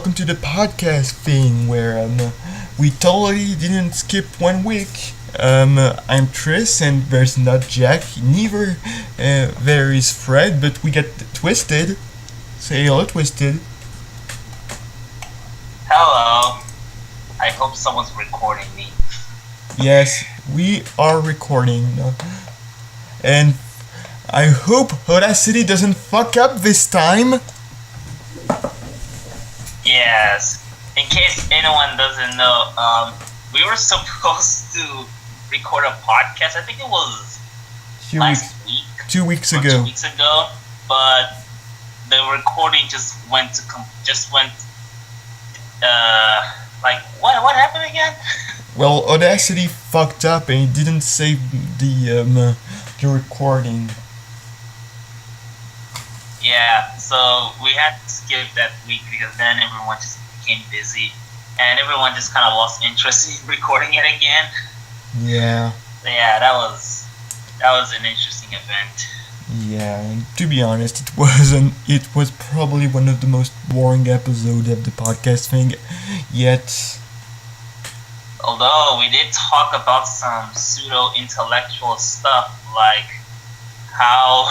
welcome to the podcast thing where we totally didn't skip 1 week. I'm Tris, and there's not Jack. Neither there is Fred, but we get Twisted. Say hello, Twisted. Hello. I hope someone's recording me. Yes, we are recording, and I hope Audacity doesn't fuck up this time. Yes. In case anyone doesn't know, we were supposed to record a podcast. I think it was last week. 2 weeks or ago. 2 weeks ago, but the recording just went what happened again? Well, Audacity fucked up and it didn't save the recording. Yeah, so we had to skip that week because then everyone just became busy and everyone just kind of lost interest in recording it again. Yeah. So yeah, that was an interesting event. Yeah, and to be honest, it was probably one of the most boring episodes of the podcast thing yet. Although we did talk about some pseudo-intellectual stuff like how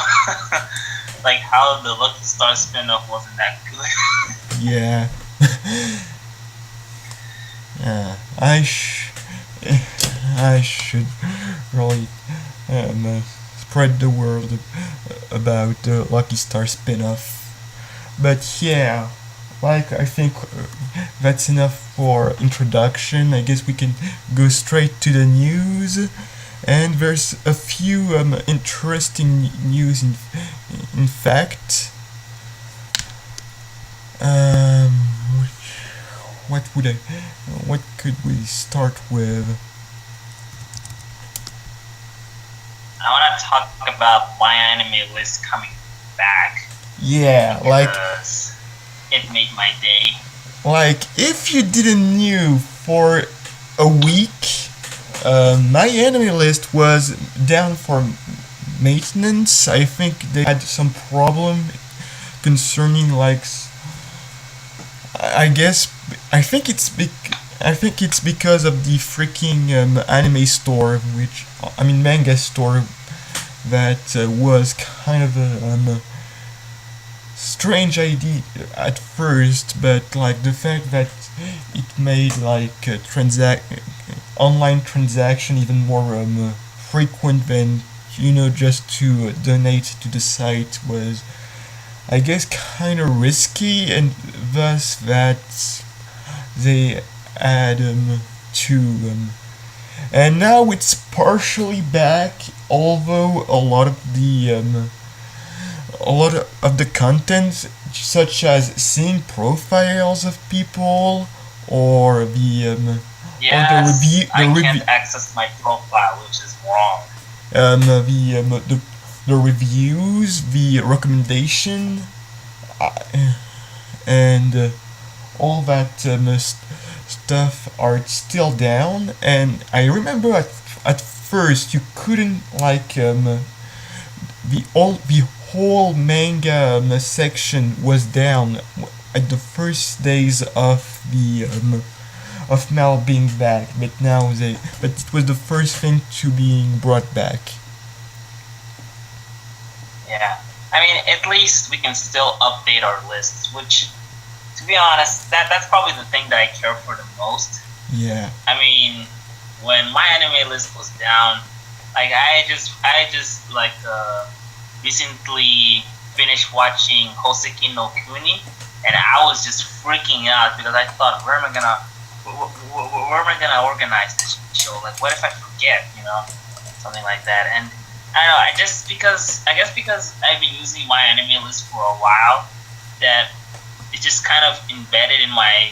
the Lucky Star spin-off wasn't that good. Yeah. Yeah, I should really spread the word about the Lucky Star spin-off. But yeah, I think that's enough for introduction. I guess we can go straight to the news. And there's a few interesting news in fact. What could we start with? I want to talk about My Anime List coming back. Yeah, because it made my day. Like, if you didn't knew for a week, My Anime List was down for maintenance. I think they had some problem concerning I think it's because of the freaking anime store, manga store, that was kind of a strange idea at first, but the fact that it made online transaction even more frequent than just to donate to the site was, I guess, kind of risky, and thus that they had and now it's partially back, although a lot of the content, such as seeing profiles of people or the I can't access my profile, which is wrong. The reviews, the recommendation, and all that stuff are still down. And I remember at first you couldn't the whole manga section was down at the first days of the of Mal being back, but it was the first thing to being brought back. Yeah, I mean, at least we can still update our lists, which, to be honest, that's probably the thing that I care for the most. Yeah. I mean, when My Anime List was down, I just recently finished watching Hoseki no Kuni, and I was just freaking out because I thought, where am I gonna organize this show? What if I forget, something like that? And I don't know, I guess because I've been using My Anime List for a while, that it's just kind of embedded in my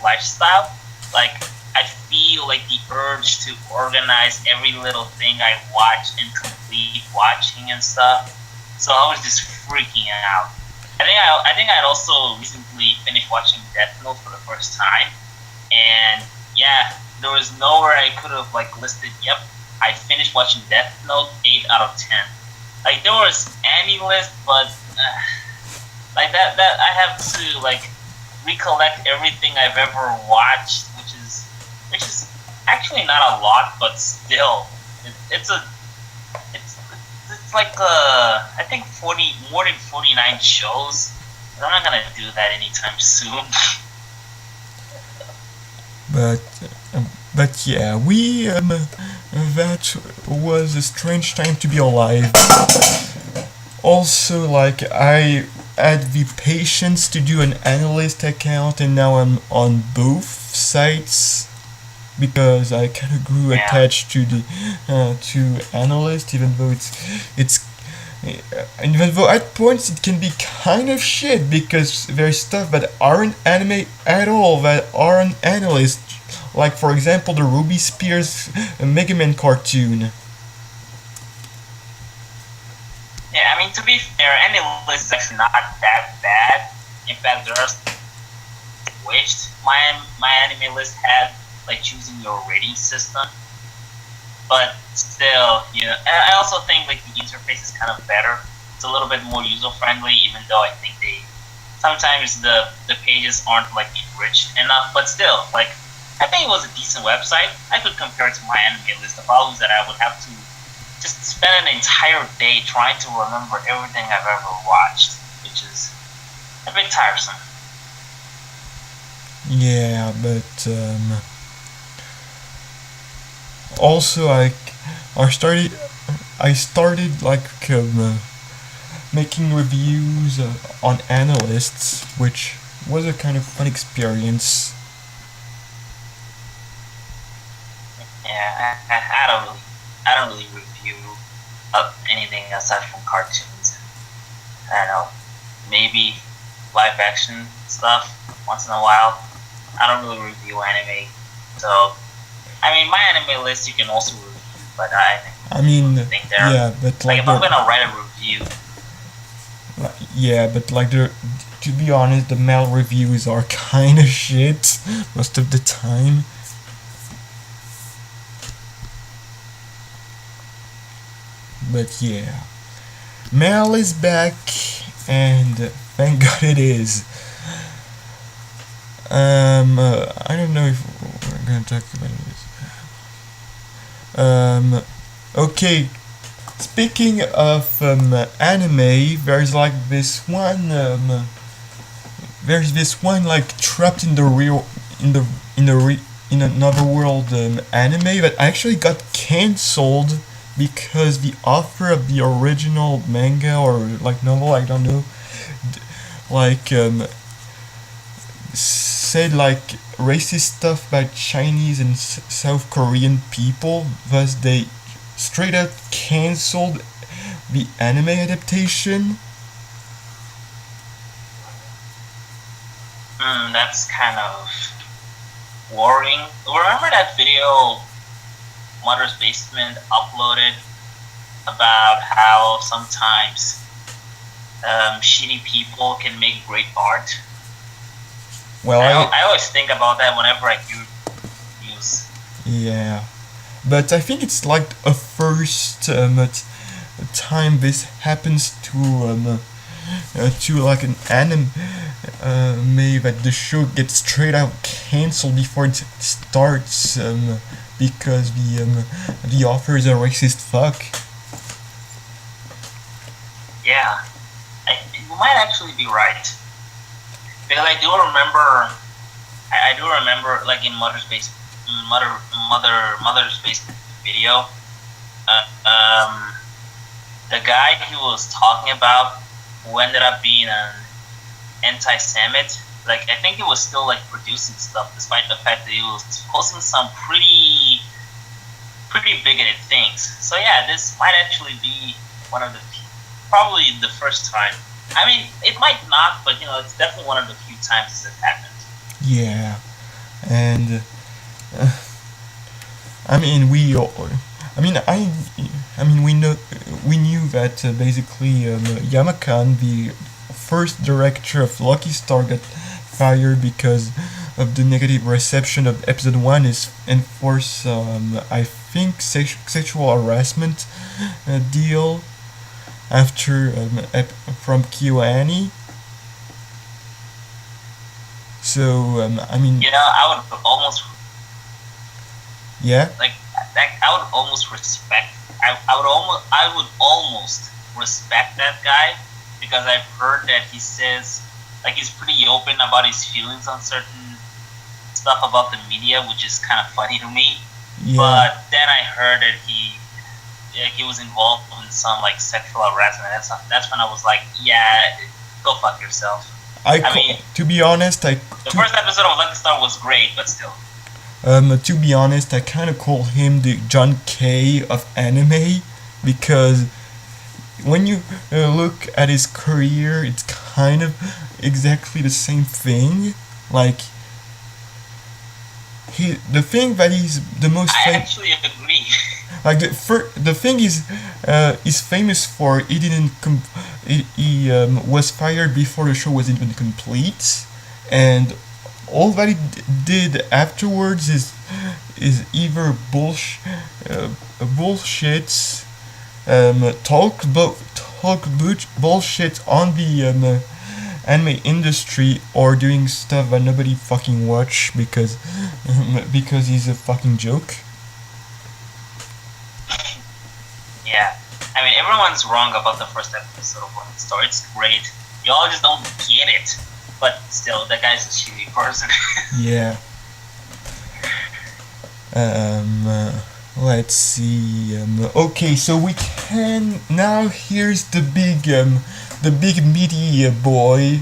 lifestyle. I feel the urge to organize every little thing I watch and complete watching and stuff. So I was just freaking out. I think I'd also recently finished watching Death Note for the first time, and yeah, there was nowhere I could have listed, yep, I finished watching Death Note 8 out of 10. There was any list, but that I have to recollect everything I've ever watched, which is actually not a lot, but still, it's a it's like I think 40 more than 49 shows. And I'm not gonna do that anytime soon. But but yeah, we that was a strange time to be alive. Also, like, I had the patience to do an analyst account, and now I'm on both sites because I kind of grew Yeah. attached to the to analyst, even though it's even though at points it can be kind of shit because there's stuff that aren't anime at all that are an analyst, like for example the Ruby Spears Mega Man cartoon. Yeah, I mean, to be fair, any list is actually not that bad. In fact, there are switched. My anime list had like choosing your rating system, but still, I also think like the interface is kind of better. It's a little bit more user friendly, even though I think sometimes the pages aren't like enriched enough. But still, like, I think it was a decent website. I could compare it to my anime list. The problem is that I would have to just spend an entire day trying to remember everything I've ever watched, which is a bit tiresome. Yeah, but also I started like making reviews on analysts, which was a kind of fun experience. Yeah, I don't really review anything aside from cartoons. I don't know, maybe live action stuff once in a while. I don't really review anime, so I mean, my anime list you can also review, but I mean, think there. yeah, but Like if I'm gonna write a review, yeah, but like to be honest, the male reviews are kind of shit most of the time. But yeah, Mel is back, and thank God it is. I don't know if we're gonna talk about this. Okay. Speaking of anime, there's like this one. There's this one like trapped in the real in another world anime that actually got cancelled because the author of the original manga or like novel, I don't know, like said like racist stuff about Chinese and South Korean people, thus they straight up cancelled the anime adaptation. That's kind of worrying. Remember that video Mother's Basement uploaded about how sometimes shitty people can make great art? Well, I always think about that whenever I do news. Yeah, but I think it's like a first time this happens to like an anime that the show gets straight out cancelled before it starts because the author is a racist fuck. Yeah, you might actually be right, because I do remember. I do remember, like in Mother's Basement video, the guy he was talking about, who ended up being an anti-Semite, like I think he was still like producing stuff, despite the fact that he was posting some pretty bigoted things. So yeah, this might actually be one of the probably the first time. I mean, it might not, but it's definitely one of the few times this has happened. Yeah, and I mean we knew that basically Yamakan, the first director of Lucky Star, got fired because of the negative reception of episode 1 is enforced I think sexual harassment deal after from KyoAni. So I mean, You know, I would almost yeah, like that. I would almost respect. I would almost respect that guy because I've heard that he says like he's pretty open about his feelings on certain stuff about the media, which is kind of funny to me. yeah. But then I heard that he was involved in some like sexual harassment. That's when I was like, yeah, go fuck yourself. I mean, To be honest, the first episode of Lucky Star was great, but still. to be honest, I kind of call him the John K of anime because when you look at his career, it's kind of exactly the same thing. Like the thing that he's the most I actually agree. like the thing is famous for he didn't he was fired before the show was even complete, and all that he did afterwards is either bullshit, bullshit on the anime industry, or doing stuff that nobody fucking watch because he's a fucking joke. Yeah. I mean, everyone's wrong about the first episode of Lucky Star. It's great. Y'all just don't get it. But still, that guy's a shitty person. Yeah. Let's see. Okay, so we can now. Here's the big meaty boy,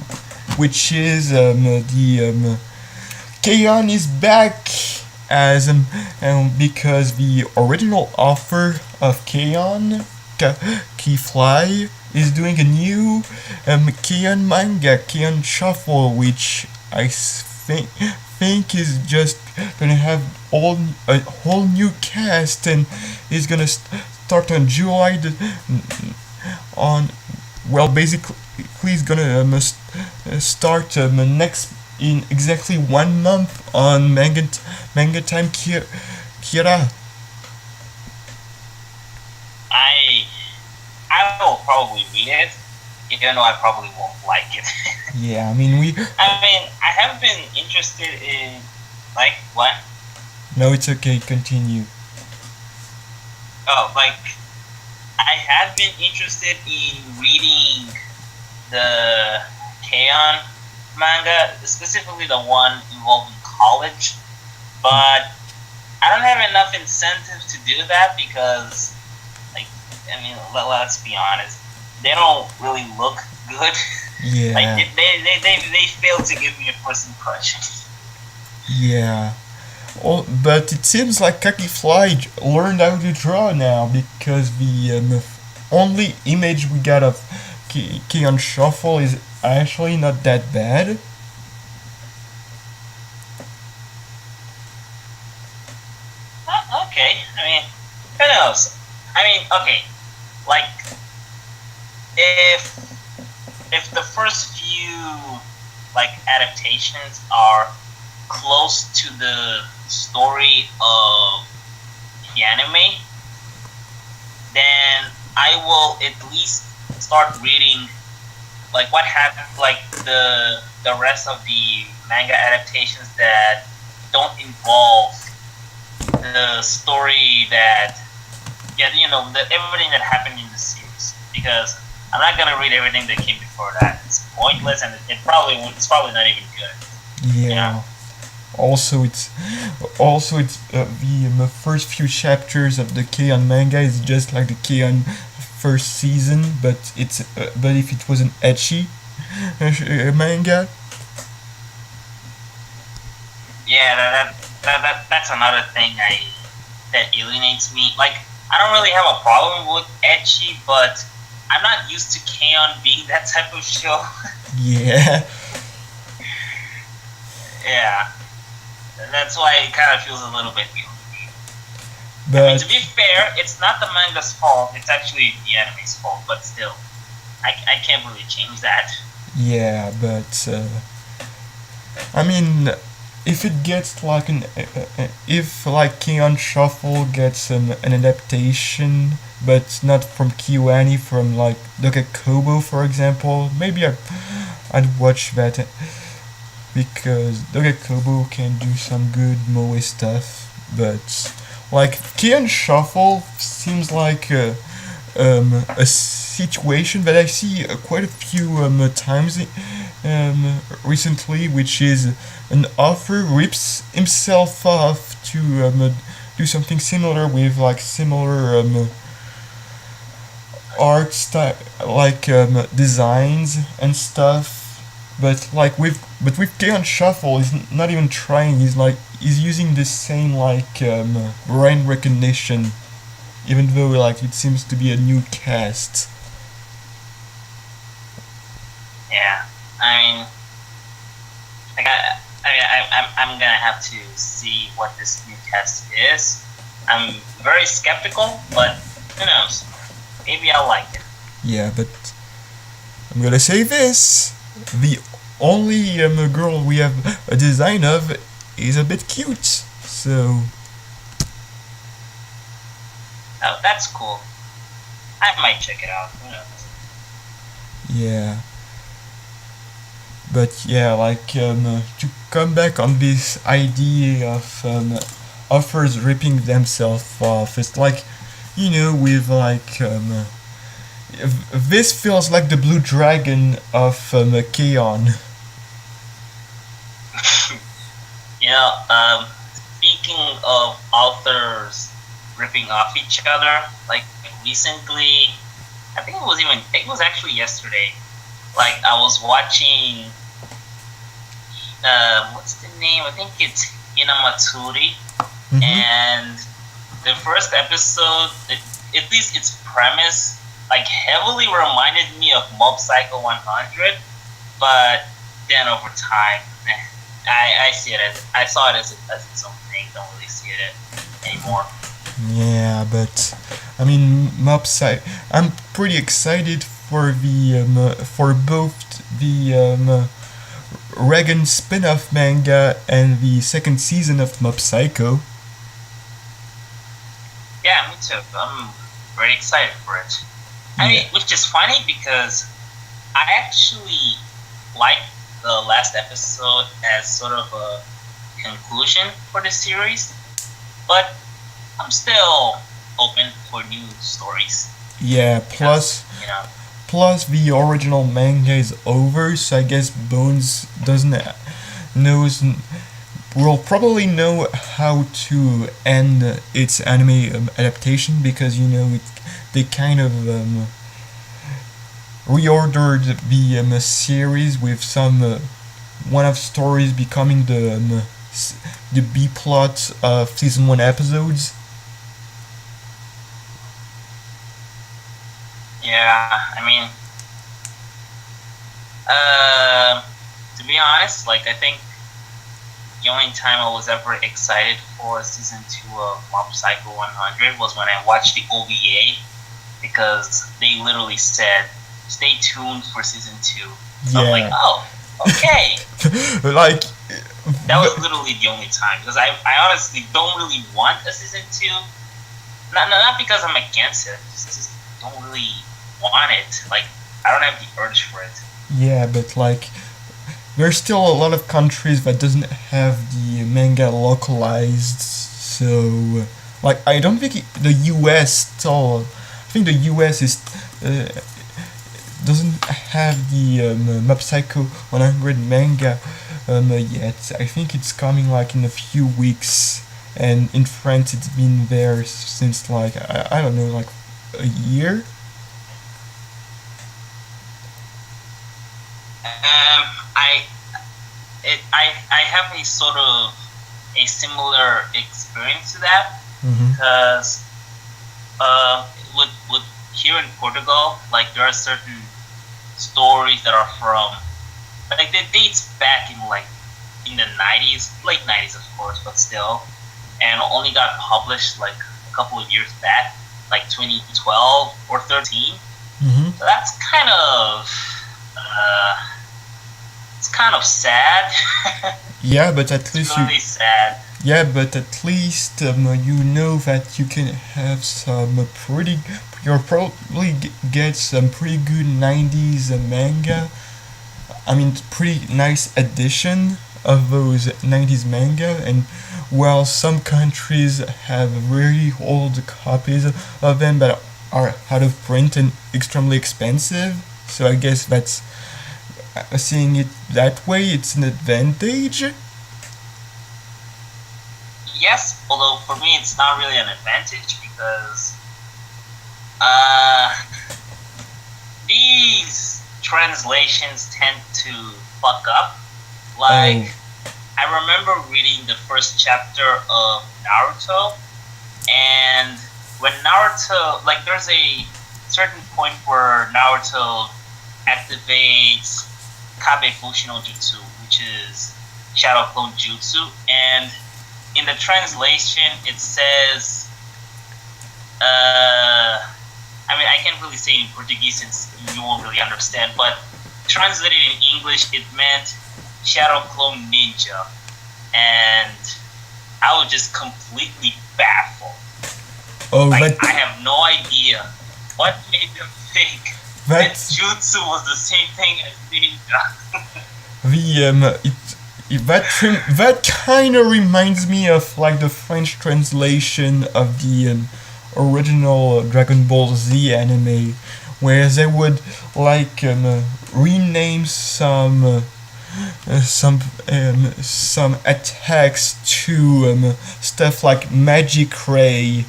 which is the K-On! Is back as because the original author of K-On! Keyfly is doing a new K-On! Manga, K-On! Shuffle, which I think is just gonna have a whole new cast, and is gonna start on July on well, basically he's gonna start next in exactly 1 month on Manga Time Kira. I will probably read it, even though I probably won't like it. Yeah, I mean I have been interested in like what? No, it's okay. Continue. Oh, like I have been interested in reading the K-On! Manga, specifically the one involving college, but I don't have enough incentive to do that because, like, I mean, let's be honest, they don't really look good. Yeah. Like they failed to give me a first impression. Yeah. Oh, but it seems like Kaki Fly learned how to draw now, because the only image we got of K-On! Shuffle is actually not that bad. Okay, I mean, who knows? I mean, okay, like if the first few like adaptations are close to the story of the anime, then I will at least start reading like what happened, like the rest of the manga adaptations that don't involve the story that everything that happened in the series, because I'm not gonna read everything that came before that. It's pointless, and it's probably not even good. Yeah. You know? Also, it's the first few chapters of the K-On! Manga is just like the K-On! First season, but if it was an ecchi manga. Yeah, that's another thing that alienates me. Like, I don't really have a problem with ecchi, but I'm not used to K-On! Being that type of show. Yeah. Yeah. That's why it kind of feels a little bit weird. But I mean, to be fair, it's not the manga's fault. It's actually the anime's fault. But still, I can't really change that. yeah, but I mean, if it gets like if like K-On! Shuffle gets an adaptation, but not from KyoAni, from like Doka Kobo, for example, maybe I'd watch that. because Doga Kobo can do some good moe stuff, but like Keon Shuffle seems like a situation that I see quite a few times recently, which is an author rips himself off to do something similar with like similar art style, like designs and stuff. But with Keon Shuffle, he's not even trying. He's using the same like brain recognition, even though like it seems to be a new cast. Yeah, I mean, like I'm gonna have to see what this new test is. I'm very skeptical, but who knows? Maybe I'll like it. Yeah, but I'm gonna say this: the only girl we have a design of is a bit cute. So Oh, that's cool. I might check it out. Who knows? yeah. But yeah, like to come back on this idea of authors ripping themselves off, it's like, with like this feels like the Blue Dragon of Keon. You know, speaking of authors ripping off each other, like recently, it was actually yesterday. Like I was watching, what's the name? I think it's Hinamatsuri, and the first episode, at least its premise, like heavily reminded me of Mob Psycho 100, but then over time, I saw it as its own thing. Don't really see it anymore. Yeah, but I mean, I'm pretty excited for the for both the Regan spin-off manga and the second season of Mob Psycho. Yeah, me too. I'm very excited for it. I mean, which is funny because I actually like the last episode as sort of a conclusion for the series, but I'm still open for new stories. Yeah, Because, you know, plus the original manga is over, so I guess Bones doesn't knows will probably know how to end its anime adaptation, because they kind of reordered the series with some one-off stories becoming the B plot of season 1 episodes. yeah, I mean, to be honest, like I think the only time I was ever excited for season 2 of Mob Psycho 100 was when I watched the OVA, because they literally said, "Stay tuned for season 2." So I'm like, oh, okay. Like That was literally the only time, because I honestly don't really want a season 2. Not because I'm against it, just don't really want it. Like, I don't have the urge for it. yeah, but like there's still a lot of countries that doesn't have the manga localized, so like I don't think the US still. I think the US is doesn't have the Mob Psycho 100 manga yet. I think it's coming like in a few weeks, and in France it's been there since like I don't know, like a year. I have a sort of a similar experience to that, Mm-hmm. because with here in Portugal, like there are certain stories that are from, like, they dates back in the 90s, late 90s of course, but still, and only got published like a couple of years back, like 2012 or 13. Mm-hmm. So that's kind of it's kind of sad. Yeah, but at least It's really sad. Yeah, but at least you know that you can have some pretty. You'll probably get some pretty good 90s manga. I mean, pretty nice addition of those 90s manga, and while some countries have very old copies of them that are out of print and extremely expensive, so I guess that's seeing it that way, it's an advantage. Yes, although for me it's not really an advantage because uh, these translations tend to fuck up. Like, I remember reading the first chapter of Naruto, and when Naruto, like, there's a certain point where Naruto activates Kabe Bushi no Jutsu, which is Shadow Clone Jutsu, and in the translation it says, I mean, I can't really say in Portuguese since you won't really understand, but translated in English, it meant Shadow Clone Ninja, and I was just completely baffled. Oh, Like, that I have no idea what made them think that Jutsu was the same thing as Ninja. that kind of reminds me of like the French translation of the original Dragon Ball Z anime, where they would like rename some attacks to stuff like Magic Ray.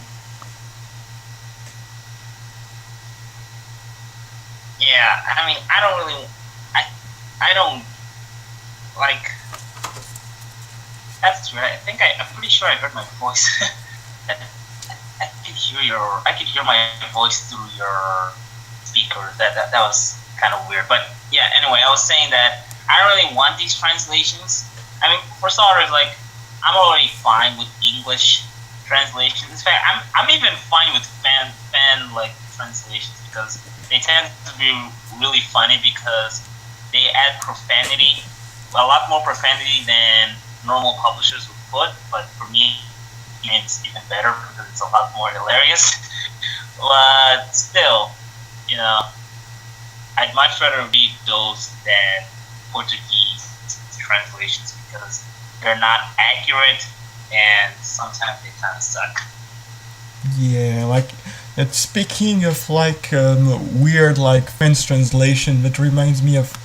Yeah, I mean, I don't like. That's right. I'm pretty sure I heard my voice. I could hear my voice through your speaker. That was kind of weird. But yeah, anyway, I was saying that I don't really want these translations. I mean, for starters, like, I'm already fine with English translations. In fact, I'm even fine with fan like translations because they tend to be really funny because they add profanity, a lot more profanity than normal publishers would put. But for me, it's even better because it's a lot more hilarious. But still, you know, I'd much rather read those than Portuguese translations because they're not accurate and sometimes they kind of suck. Yeah, like speaking of like weird like French translation, that reminds me of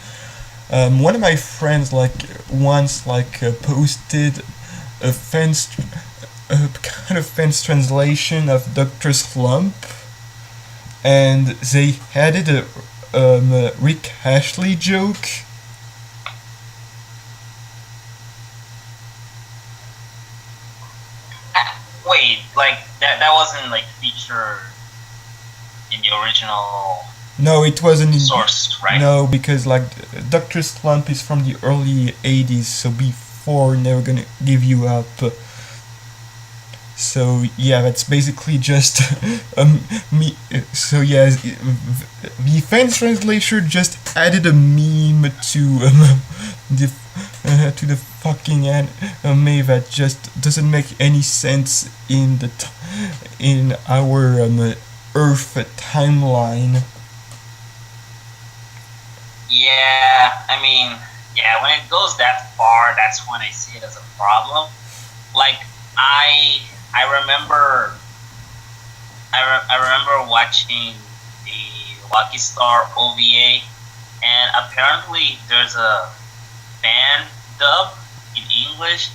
one of my friends like once like posted a French a kind of French translation of Doctor Slump, and they added a Rick Ashley joke. Wait, like that wasn't like featured in the original No, it wasn't in source, right? No, because like Doctor Slump is from the early '80s, so before Never Gonna Give You Up. So yeah, that's basically just me. So yeah, the French translator just added a meme to the fucking anime that just doesn't make any sense in in our Earth timeline. Yeah, I mean, yeah, when it goes that far, that's when I see it as a problem. Like, I remember I remember watching the Lucky Star OVA, and apparently there's a fan dub in English.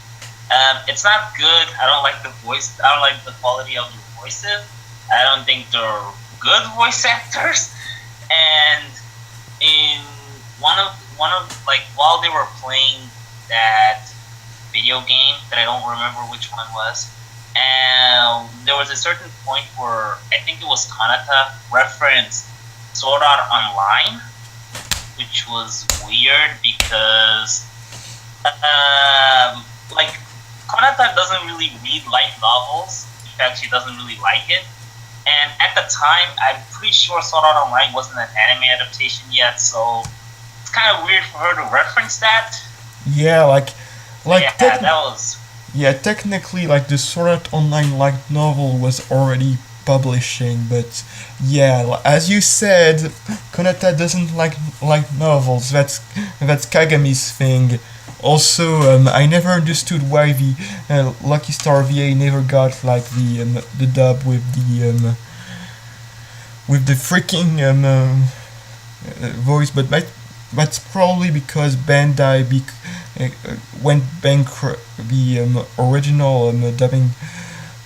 It's not good. I don't like the voice. I don't like the quality of the voices. I don't think they're good voice actors. And in one of like while they were playing that video game that I don't remember which one was, and there was a certain point where I think it was Kanata referenced Sword Art Online, which was weird because like Kanata doesn't really read light novels. In fact, she doesn't really like it. And at the time, I'm pretty sure Sword Art Online wasn't an anime adaptation yet, so it's kind of weird for her to reference that. Yeah, like Yeah, that was. yeah, technically, like the Sword Art Online light novel was already publishing, but yeah, as you said, Konata doesn't like novels. That's Kagami's thing. Also, I never understood why the Lucky Star VA never got like the dub with the freaking voice, but that's probably because Bandai went bankrupt. The original dubbing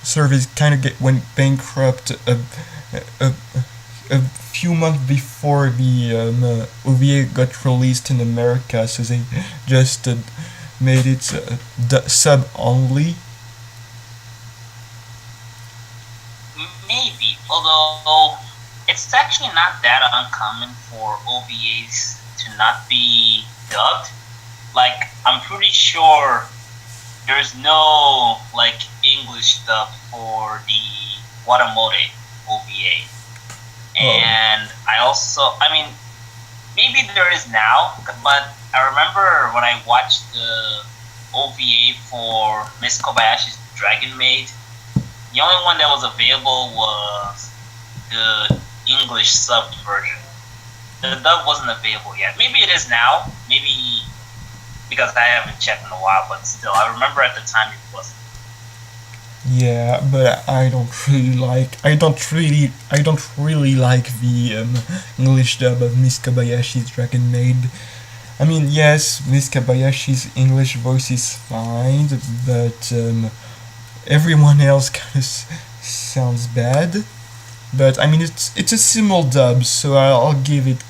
service kind of went bankrupt a, a few months before the OVA got released in America, so they just made it sub only. Maybe, although it's actually not that uncommon for OVAs to not be dubbed. Like, I'm pretty sure there's no like English dub for the Watamote OVA. And I mean, maybe there is now, but I remember when I watched the OVA for Miss Kobayashi's Dragon Maid, the only one that was available was the English subbed version. The dub wasn't available yet. Maybe it is now. Maybe because I haven't checked in a while, but still, I remember at the time it wasn't. Yeah, but I don't really like the English dub of Miss Kobayashi's Dragon Maid. I mean, yes, Miss Kobayashi's English voice is fine, but everyone else kind of sounds bad. But I mean, it's a simul dub, so I'll give it.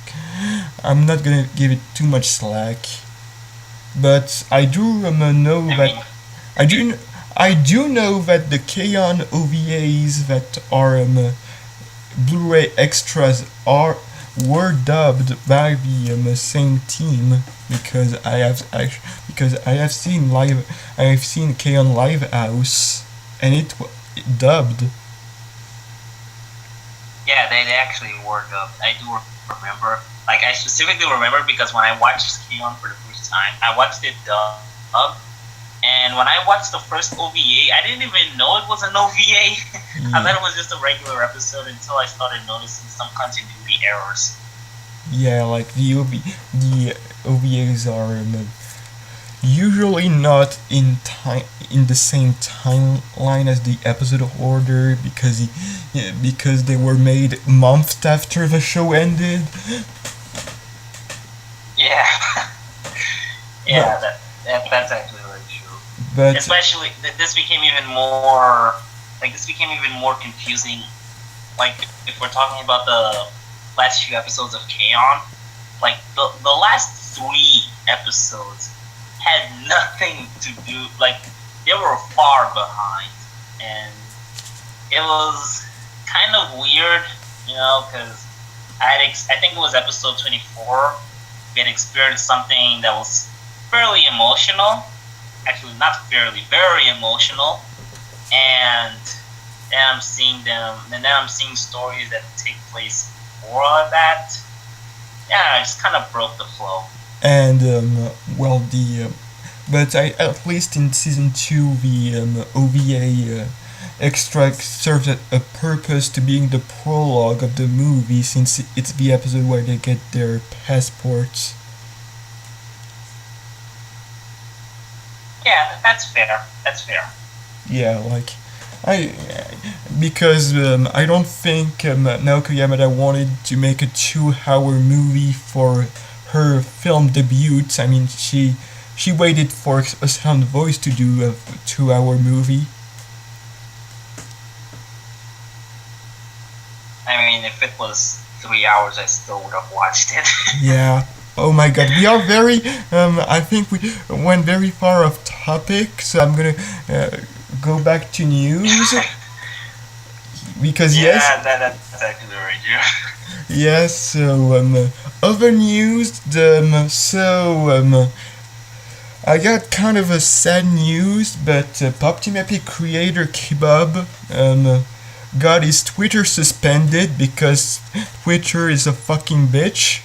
I'm not gonna give it too much slack. But I do know that I do know that the K-On! OVAs that are Blu-ray extras were dubbed by the same team, because I have seen K-On! Livehouse and it dubbed. Yeah, they actually were dubbed. I do remember. Like, I specifically remember because when I watched K-On! For the first time, I watched it dubbed. And when I watched the first OVA, I didn't even know it was an OVA. I thought it was just a regular episode until I started noticing some continuity errors. Yeah, like the OVAs are usually not in the same timeline as the episode order because they were made months after the show ended. Yeah, yeah, that's actually very true. But especially this became even more confusing. Like, if we're talking about the last few episodes of K-On!, like the last 3 episodes had nothing to do, like, they were far behind, and it was kind of weird, because I think it was episode 24. We had experienced something that was fairly emotional, actually not fairly, very emotional, and then I'm seeing stories that take place before all of that. Yeah, it just kind of broke the flow. And but at least in season 2 the OVA extract serves a purpose to being the prologue of the movie, since it's the episode where they get their passports. Yeah, that's fair. Yeah, like because I don't think Naoko Yamada wanted to make a 2-hour movie for her film debut. I mean, she waited for a sound voice to do a 2-hour movie. I mean, if it was 3 hours, I still would have watched it. Yeah. Oh my god, we are very, I think we went very far off topic, so I'm gonna go back to news. Because that's actually very true. Yes, so, other news, I got kind of a sad news, but Pop Team Epic creator Kebab, got his Twitter suspended because Twitter is a fucking bitch.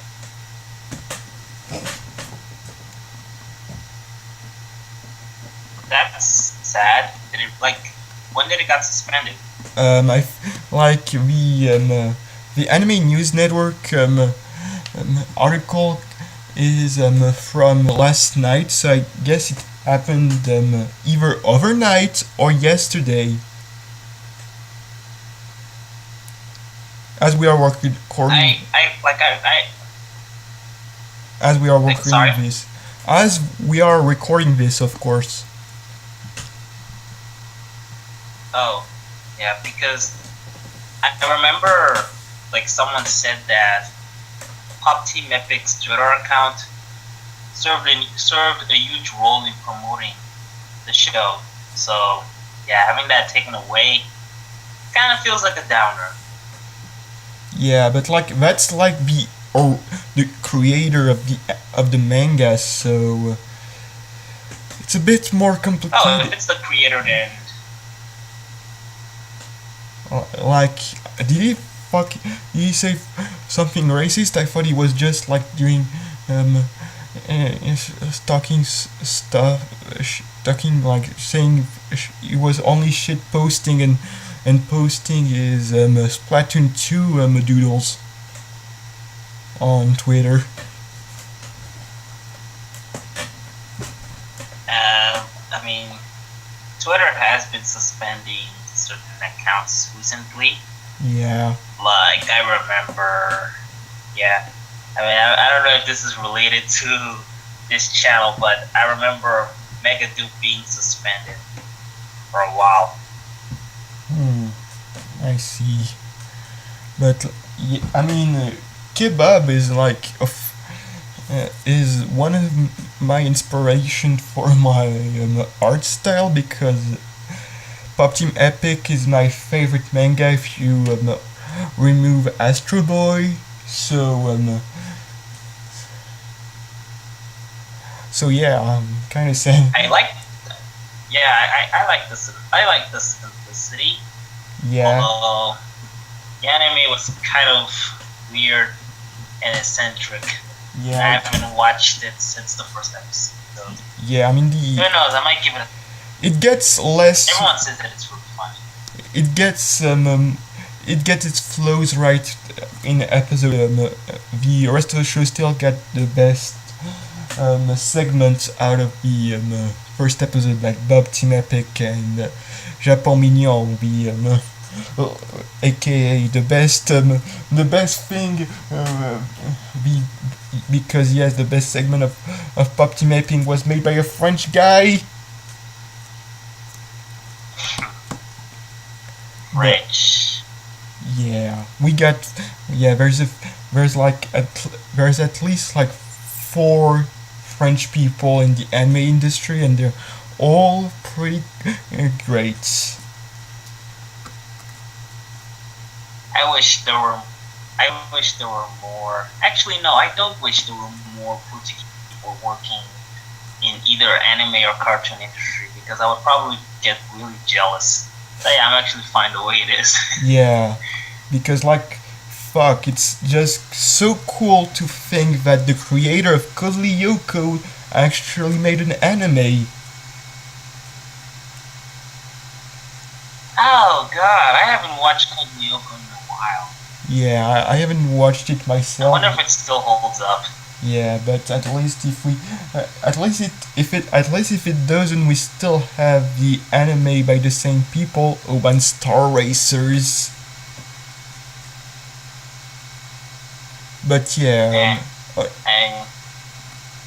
That's sad. When did it got suspended? The Anime News Network article is from last night, so I guess it happened either overnight or yesterday. As we are recording, as we are sorry? recording this, as we are recording this, of course. Oh, yeah, because I remember like someone said that Pop Team Epic's Twitter account served a huge role in promoting the show. So yeah, having that taken away kind of feels like a downer. Yeah, but like that's like the creator of the manga, so it's a bit more complicated. Oh, if it's the creator, then like, did he say something racist? I thought he was just like doing talking stuff, talking like saying he was only shit posting and posting his Splatoon 2 doodles on Twitter. I mean, Twitter has been suspending certain accounts recently. Yeah. Like, I remember, yeah. I mean, I don't know if this is related to this channel, but I remember Megaduke being suspended for a while. I see. But, I mean, Kebab is like, is one of my inspiration for my art style, because Pop Team Epic is my favorite manga if you remove Astro Boy. So yeah, I'm kind of sad. I like the simplicity. Yeah. Although the anime was kind of weird and eccentric. Yeah. I haven't watched it since the first episode. Yeah, I mean Who knows? I might give it. It gets less. Everyone says that it's really fun. It gets its flows right in the episode. The rest of the show still got the best segments out of the first episode, like Bob Team Epic and Japon Mignon, aka the best thing, because yes, the best segment of Pop Team Epic was made by a French guy. French. Yeah, we got. Yeah, there's at least like 4 French people in the anime industry, and they're all pretty great. I wish there were more. Actually, no, I don't wish there were more Portuguese people working in either anime or cartoon industry, because I would probably get really jealous. But yeah, I'm actually fine the way it is. Yeah, because like, fuck, it's just so cool to think that the creator of Cuddly Yoko actually made an anime. Oh god, I haven't watched Cuddly Yoko in a while. Yeah, I haven't watched it myself. I wonder if it still holds up. Yeah, but at least if it doesn't, we still have the anime by the same people, Oban Star Racers. But yeah,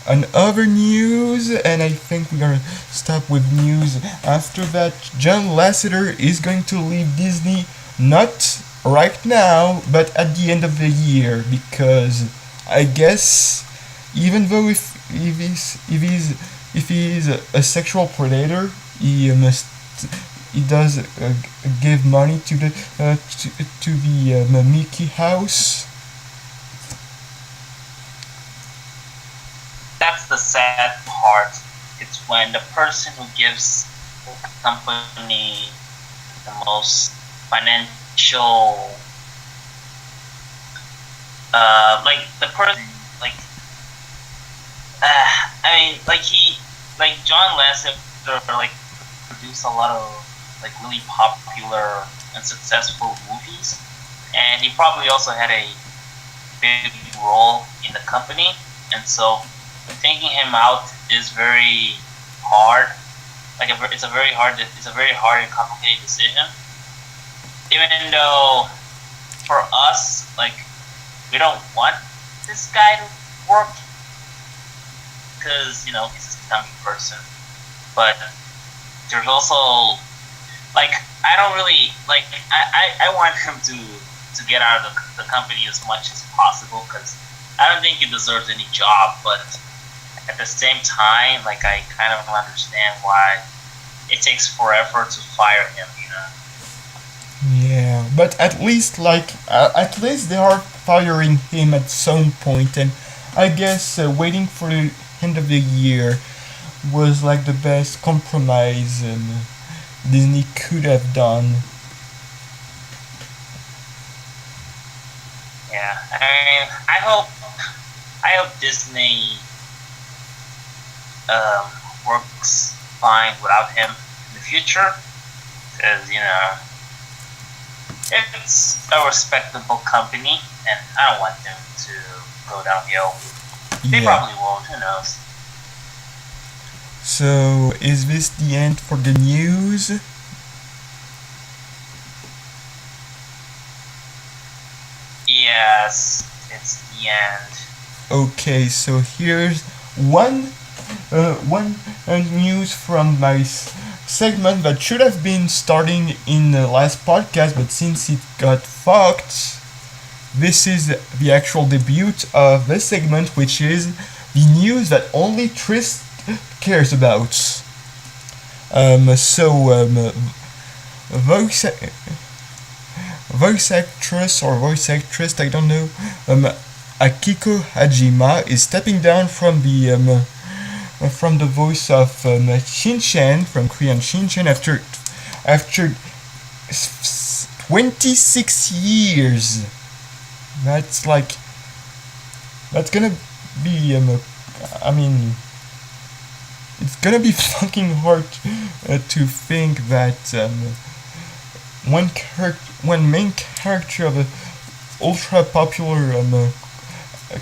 on other news, and I think we're gonna stop with news after that. John Lasseter is going to leave Disney, not right now, but at the end of the year, because I guess even though if he's a sexual predator, he does give money to the Mickey House. That's the sad part. It's when the person who gives the company the most financial, like the person, like, I mean, like John Lasseter, like, produced a lot of like really popular and successful movies, and he probably also had a big role in the company. and so taking him out is very hard. Like it's a very hard and complicated decision. Even though for us, like we don't want this guy to work because he's a dummy person, but there's also like I don't really like I want him to get out of the company as much as possible because I don't think he deserves any job, but at the same time, like I kind of understand why it takes forever to fire him. Yeah, but at least they are firing him at some point, and I guess waiting for the end of the year was like the best compromise Disney could have done. Yeah, I mean, I hope Disney works fine without him in the future, because it's a respectable company, and I don't want them to go downhill. They probably won't. Who knows? So, is this the end for the news? Yes, it's the end. Okay, so here's one news from my segment that should have been starting in the last podcast, but since it got fucked, this is the actual debut of this segment, which is the news that only Trist cares about. Voice actress, I don't know, Akiko Hajima is stepping down from the voice of Shin-chan from Korean Shin-chan after 26 years. That's gonna be it's gonna be fucking hard to think that one main character of a ultra popular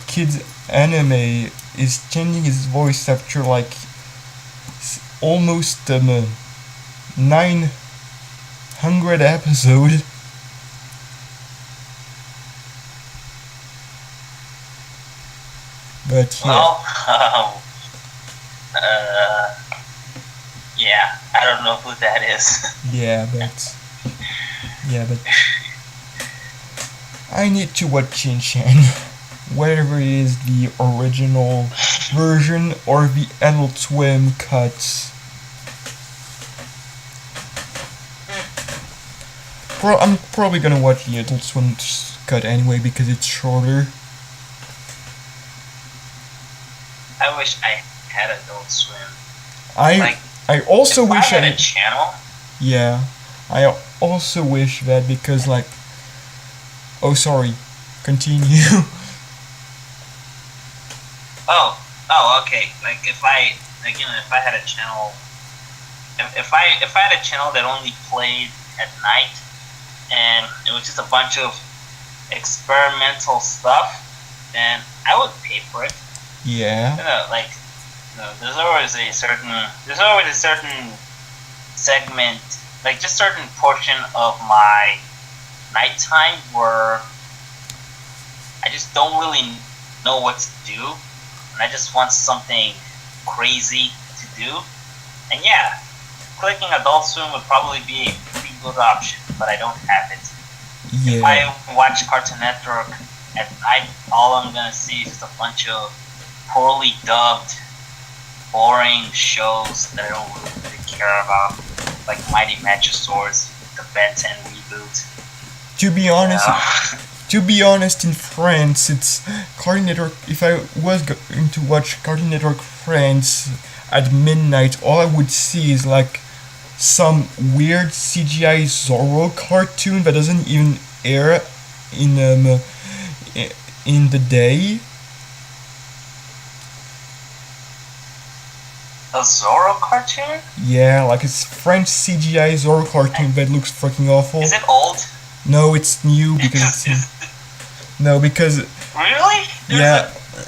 kids anime is changing his voice after almost 900 episodes. But yeah, I don't know who that is. yeah, but I need to watch Shin-chan, whether it is the original version or the Adult Swim cuts. I'm probably gonna watch the Adult Swim cut anyway because it's shorter. I wish I had Adult Swim. I also wish I had a channel. Yeah, I also wish that because oh sorry, continue. Oh, okay. If I had a channel, if I had a channel that only played at night, and it was just a bunch of experimental stuff, then I would pay for it. Yeah. There's always a certain segment, just certain portion of my nighttime where I just don't really know what to do, and I just want something crazy to do. And yeah, clicking Adult Swim would probably be a pretty good option, but I don't have it. Yeah. If I watch Cartoon Network at night, all I'm gonna see is just a bunch of poorly dubbed, boring shows that I don't really care about, like Mighty Machosaurus, the Ben 10 reboot. To be honest, in France, it's Cartoon Network. If I was going to watch Cartoon Network France at midnight, all I would see is some weird CGI Zorro cartoon that doesn't even air in the day. A Zorro cartoon? Yeah, it's French CGI Zorro cartoon that looks fucking awful. Is it old? No, it's new because it's... No, because... Really?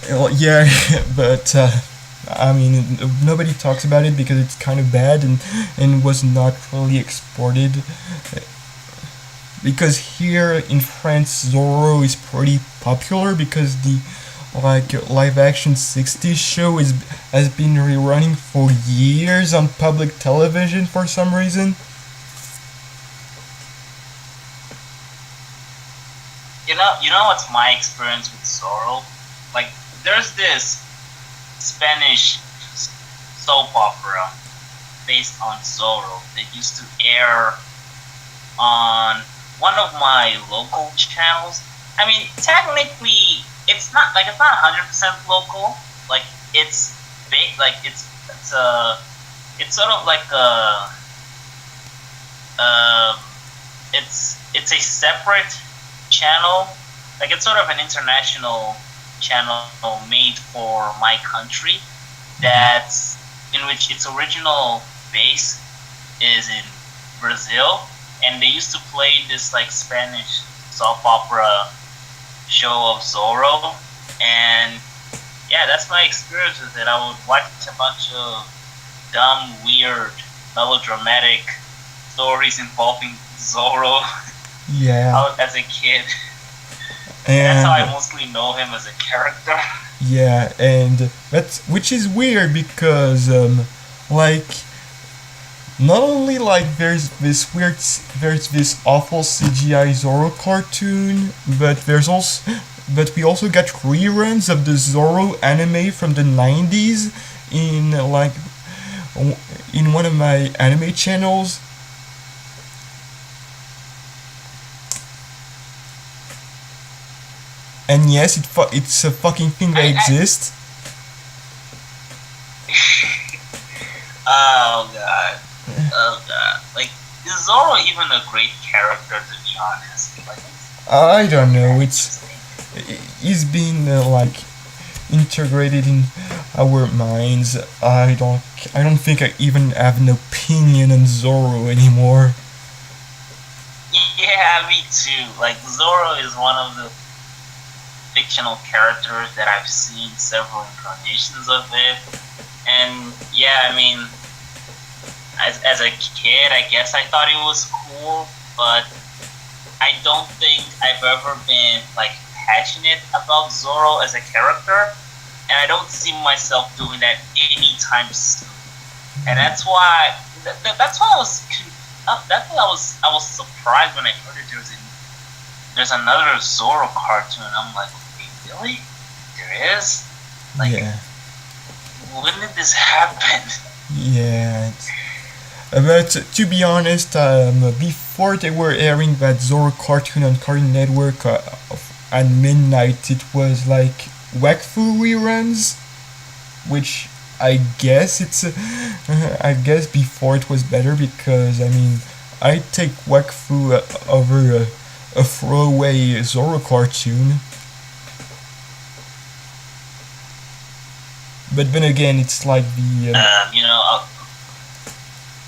Well, yeah, but I mean, nobody talks about it because it's kind of bad and was not really exported. Because here in France, Zorro is pretty popular because the live action 60s show has been rerunning for years on public television for some reason. You know what's my experience with Zorro? Like, there's this Spanish soap opera based on Zorro that used to air on one of my local channels. I mean, technically, it's not 100% local. Like, it's big. Like, it's sort of like um, it's a separate channel. Like, it's sort of an international channel made for my country. That's in which its original base is in Brazil, and they used to play this like Spanish soap opera show of Zorro, and yeah, that's my experience with it. I would watch a bunch of dumb, weird, melodramatic stories involving Zorro Yeah, out as a kid. That's how I and mostly know him as a character. yeah, and that's which is weird because like not only like there's this awful CGI Zorro cartoon, but we also got reruns of the Zorro anime from the 90s in in one of my anime channels. And yes, it's a fucking thing that I exists. Oh god. Oh god. Like, is Zoro even a great character, to be honest? Like, I don't know. yeah, It's interesting. he's been integrated in our minds. I don't think I even have an opinion on Zoro anymore. Yeah, me too. Like, Zoro is one of the fictional characters that I've seen several incarnations of it. And yeah, I mean, as a kid, I guess I thought it was cool, but I don't think I've ever been like passionate about Zoro as a character, and I don't see myself doing that anytime soon. And that's why that's why that's why I was surprised when I heard it. There's another Zoro cartoon. I'm like, wait, really? There is? Like, Yeah, when did this happen? yeah. But to be honest, before they were airing that Zoro cartoon on Cartoon Network at midnight, it was like Wakfu reruns, which I guess I guess before it was better because I mean I take Wakfu over a throwaway Zorro cartoon, but then again it's like You know,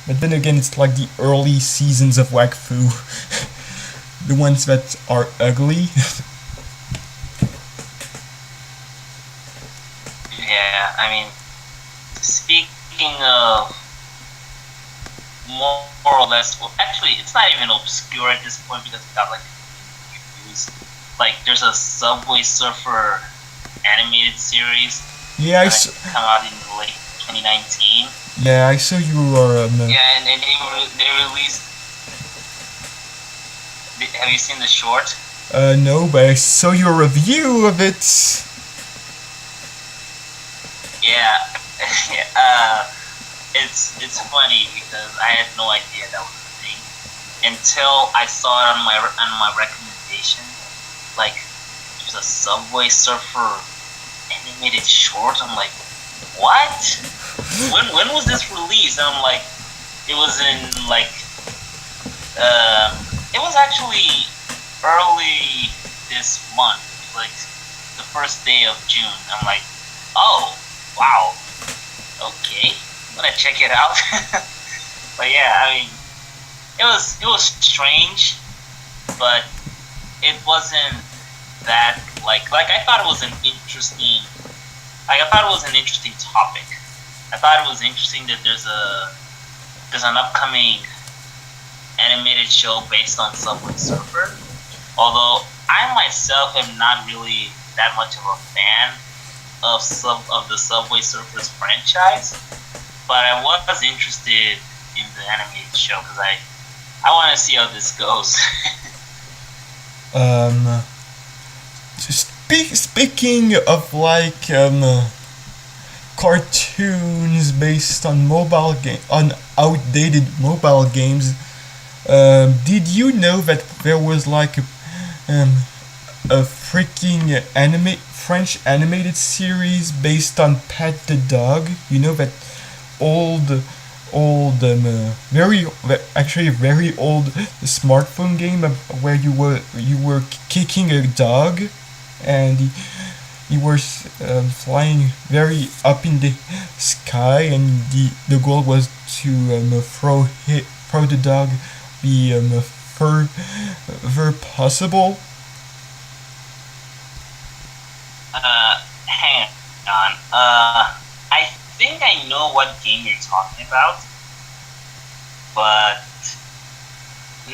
but then again it's like the early seasons of Wakfu, the ones that are ugly. yeah, I mean, speaking of more or less, well, actually, it's not even obscure at this point because it got like reviews. Like, there's a Subway Surfer animated series Yeah, I that s- come out in late 2019. yeah, I saw you were Yeah, and they released. Have you seen the short? no, but I saw your review of it. Yeah, it's funny because I had no idea that was a thing until I saw it on my recommendation. Like, there's a Subway Surfer animated short. I'm like, what? When was this released? And I'm like, it was in like it was actually early this month, like the first day of June. I'm like, oh wow, okay, I'm gonna check it out. But yeah, I mean, it was strange, but it wasn't that Like I thought it was an interesting. Like I thought it was an interesting topic. I thought it was interesting that there's an upcoming animated show based on Subway Surfer. Although I myself am not really that much of a fan of the Subway Surfers franchise, but I was interested in the animated show because I want to see how this goes. Um, speaking of like cartoons based on outdated mobile games, did you know that there was like a freaking French animated series based on Pet the Dog? You know that old actually very old smartphone game where you were kicking a dog and he was flying very up in the sky, and the goal was to throw the dog the further possible. Hang on. I think I know what game you're talking about, but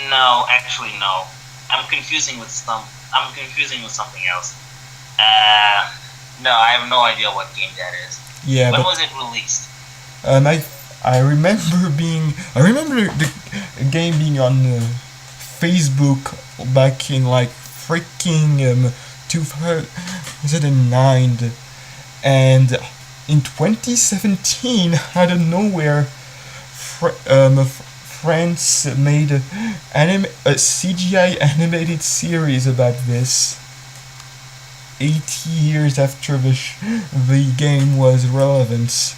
no, actually no. I'm confusing with something else. No, I have no idea what game that is. Yeah, When but was it released? I remember the game being on Facebook back in like freaking 2009, and in 2017 out of nowhere, France made a CGI animated series about this. 80 years after the game was relevant.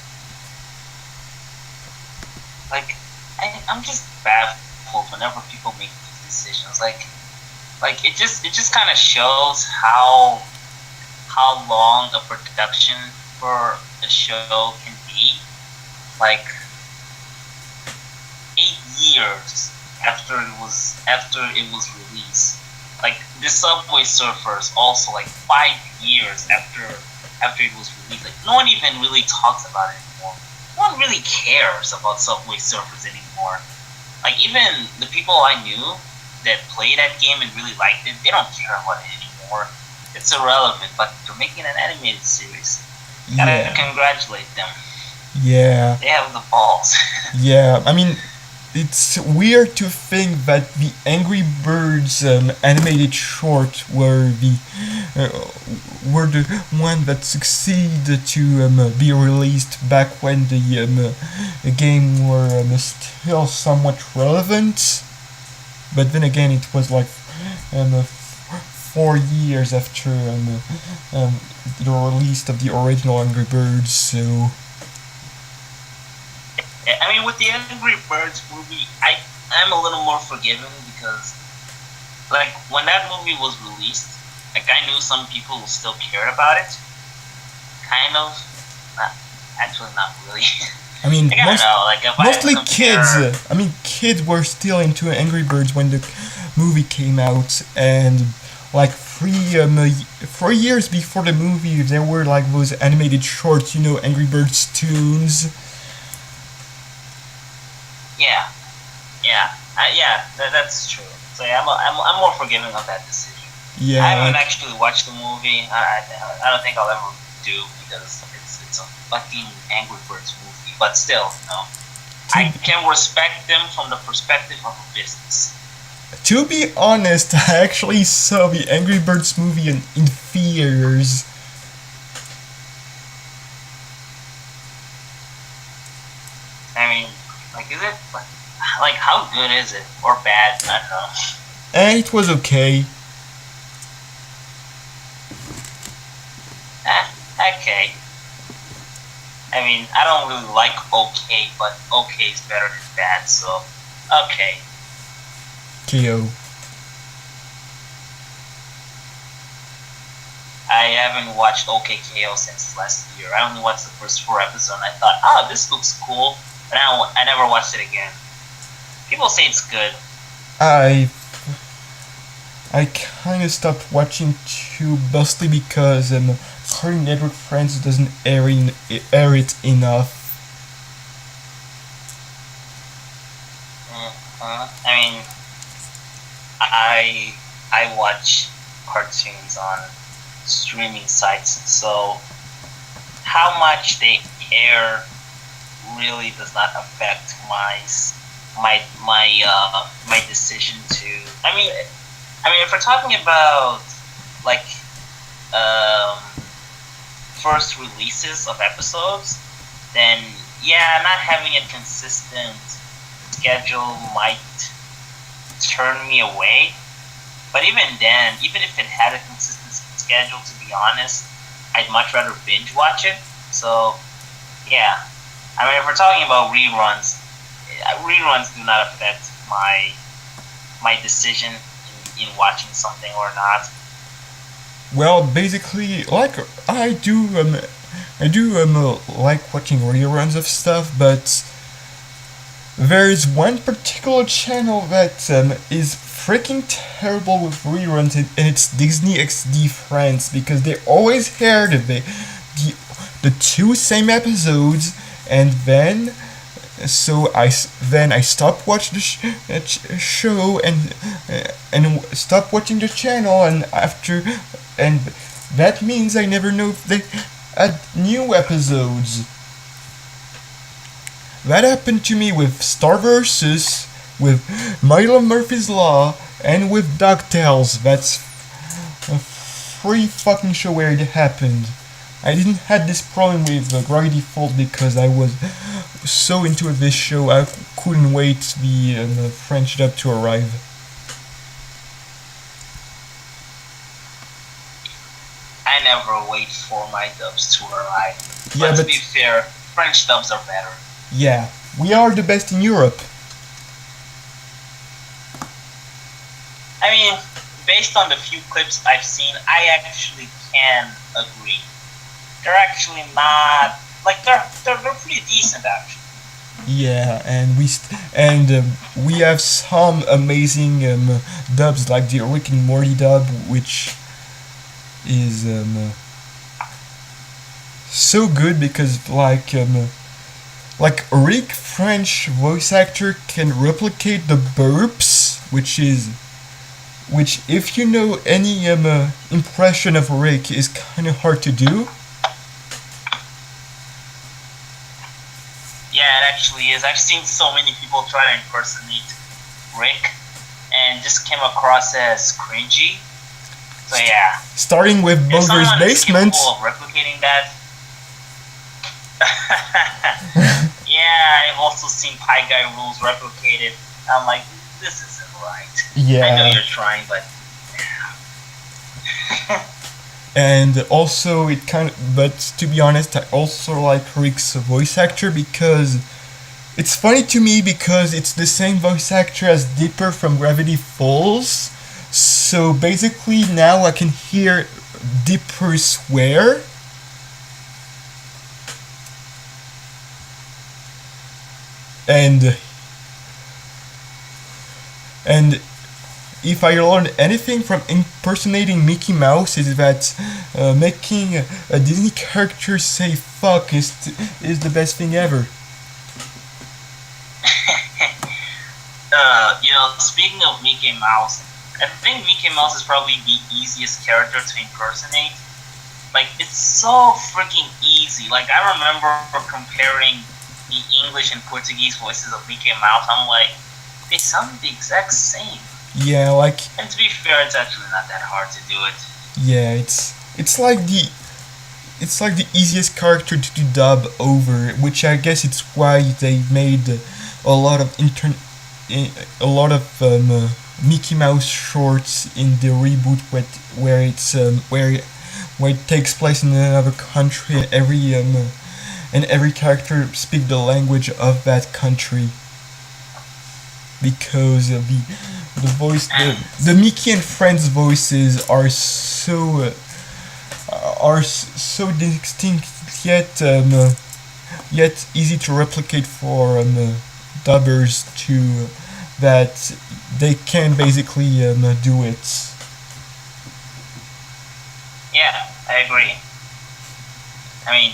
Like, I'm just baffled whenever people make these decisions. Like it just kind of shows how long a production for a show can be. Like 8 years after it was released. Like the Subway Surfers also like 5 years after it was released. Like no one even really talks about it anymore. No one really cares about Subway Surfers anymore. Like even the people I knew that played that game and really liked it, they don't care about it anymore. It's irrelevant, but they're making an animated series. Gotta Yeah, congratulate them. yeah, They have the balls. yeah. I mean, it's weird to think that the Angry Birds animated short uh, were the one that succeeded to be released back when the game were still somewhat relevant. But then again, it was like 4 years after the release of the original Angry Birds. So I mean, with the Angry Birds movie, I'm a little more forgiving because, like, when that movie was released, like, I knew some people who still cared about it. Kind of. Not, actually, not really. I mean, Like, I don't know. Like, if mostly I compare, kids. I mean, kids were still into Angry Birds when the movie came out, and like 3 years before the movie, there were like those animated shorts, Angry Birds tunes. yeah, that's true. So yeah, I'm more forgiving of that decision. I haven't Yeah, actually watched the movie. I don't think I'll ever do because it's a fucking Angry Birds movie. But still, I to, can respect them from the perspective of a business. to be honest, I actually saw the Angry Birds movie in theaters. I mean, like, is it like how good is it or bad? I don't know. And it was okay. Okay. I mean, I don't really like okay, but okay is better than bad. So, okay. KO. I haven't watched OKKO since last year. I only watched the first 4 episodes. And I thought, oh, this looks cool, but I never watched it again. People say it's good. I I kind of stopped watching too, mostly because Cartoon Network Friends doesn't air it enough. I mean, I watch cartoons on streaming sites, so how much they air really does not affect my decision to. If we're talking about like um, first releases of episodes, then yeah, not having a consistent schedule might turn me away. But even then, even if it had a consistent schedule, to be honest, I'd much rather binge watch it. So yeah, if we're talking about reruns, reruns do not affect my decision in watching something or not. Well, basically, like I do like watching reruns of stuff, but there is one particular channel that is freaking terrible with reruns, and it's Disney XD Friends, because they always air the two same episodes, and then I stopped watching the show and stop watching the channel, and that means I never know if they add new episodes. That happened to me with Star Versus, with Milo Murphy's Law, and with DuckTales. That's a free fucking show where it happened. I didn't have this problem with Gravity Falls because I was so into this show I couldn't wait the French dub to arrive. I never wait for my dubs to arrive. Yeah, but to but be fair, French dubs are better. yeah, we are the best in Europe. Based on the few clips I've seen, I actually can agree. They're actually not like they're pretty decent actually. Yeah, and we have some amazing dubs like the Rick and Morty dub, which is so good because like Rick French voice actor can replicate the burps, which if you know any impression of Rick is kind of hard to do. Yeah, it actually is. I've seen so many people try to impersonate Rick, and just came across as cringy. So yeah. Starting with If Bunker's someone Basement. is capable of replicating that. Yeah, I've also seen Pie Guy Rules replicated. I'm like, this isn't right. Yeah. I know you're trying, but And also but to be honest, I also like Rick's voice actor because it's funny to me because it's the same voice actor as Dipper from Gravity Falls. So basically now I can hear Dipper swear. And if I learned anything from impersonating Mickey Mouse, is that making a Disney character say fuck is the best thing ever. Speaking of Mickey Mouse, I think Mickey Mouse is probably the easiest character to impersonate. Like, it's so freaking easy. Like, I remember comparing the English and Portuguese voices of Mickey Mouse. I'm like, they sound the exact same. Yeah, like. And to be fair, it's actually not that hard to do it. Yeah, it's like the easiest character to dub over, which I guess it's why they made a lot of Mickey Mouse shorts in the reboot where it takes place in another country, and every character speak the language of that country, because of the voice the Mickey and Friends voices are so distinct yet easy to replicate for dubbers too, that they can basically do it. I agree. I mean,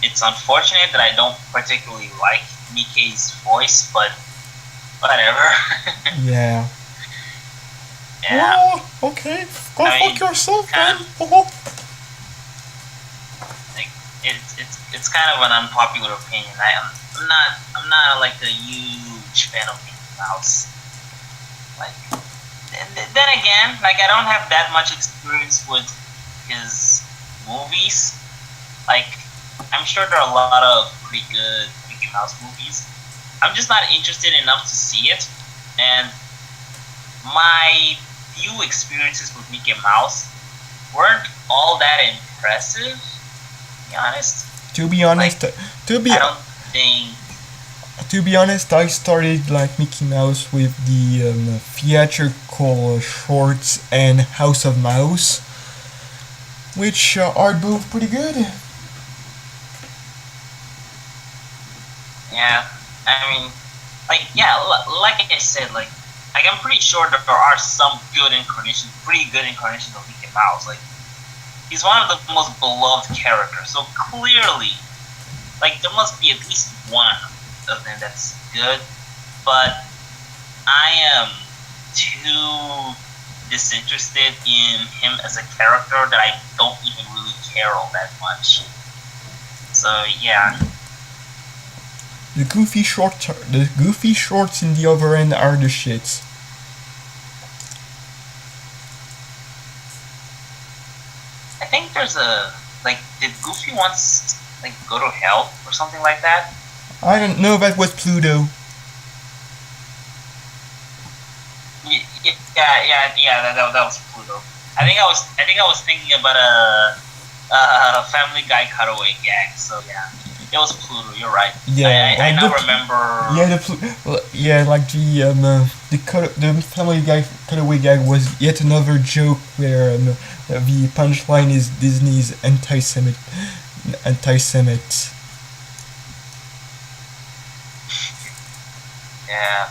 it's unfortunate that I don't particularly like Nikkei's voice, but whatever. Yeah. Yeah. Oh, okay. Go I fuck mean, yourself, kind man. of, Oh. like it's kind of an unpopular opinion. I'm not like a huge fan of Mickey Mouse. Like then again, like I don't have that much experience with his movies. Like I'm sure there are a lot of pretty good Mickey Mouse movies. I'm just not interested enough to see it, and my few experiences with Mickey Mouse weren't all that impressive. To be honest, To be honest, like to be I don't think. to be honest, I started like Mickey Mouse with the theatrical shorts and House of Mouse, which are both pretty good. Yeah, I mean, like yeah, like I said, like I'm pretty sure that there are some good incarnations, pretty good incarnations of Mickey Mouse. Like he's one of the most beloved characters, so clearly, like there must be at least one of them that's good. But I am too disinterested in him as a character that I don't even really care all that much. So yeah. The goofy shorts in the other end are the shits. I think there's a like did Goofy once like go to hell or something like that? I don't know, that was Pluto. That was Pluto. I think I was thinking about a Family Guy cutaway gag. So yeah, it was Pluto. You're right. Yeah, I like now the- remember. Like the Family Guy cutaway gag was yet another joke where the punchline is Disney's anti-Semite. Yeah.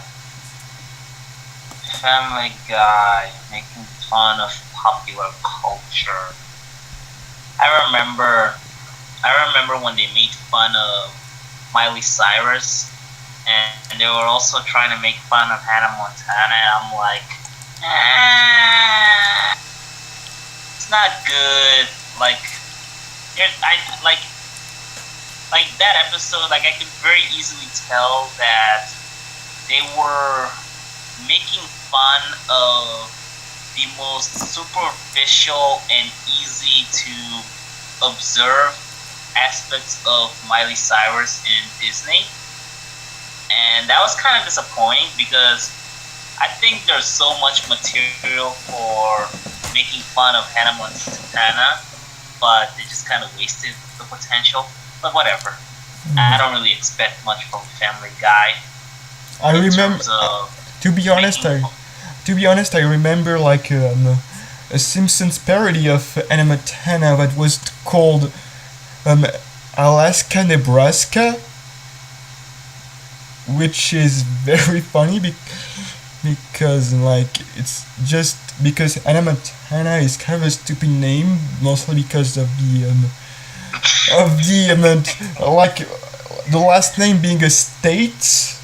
Family Guy making fun of popular culture. I remember when they made fun of Miley Cyrus, and they were also trying to make fun of Hannah Montana. And I'm like, it's not good. Like, like that episode. Like, I could very easily tell that they were making fun of the most superficial and easy to observe aspects of Miley Cyrus in Disney. And that was kind of disappointing because I think there's so much material for making fun of Hannah Montana, but they just kind of wasted the potential. But whatever. I don't really expect much from Family Guy. I in remember. terms of To be honest, I remember like a Simpsons parody of Hannah Montana that was called Alaska, Nebraska, which is very funny because like it's just because Hannah Montana is kind of a stupid name, mostly because of the like the last name being a state.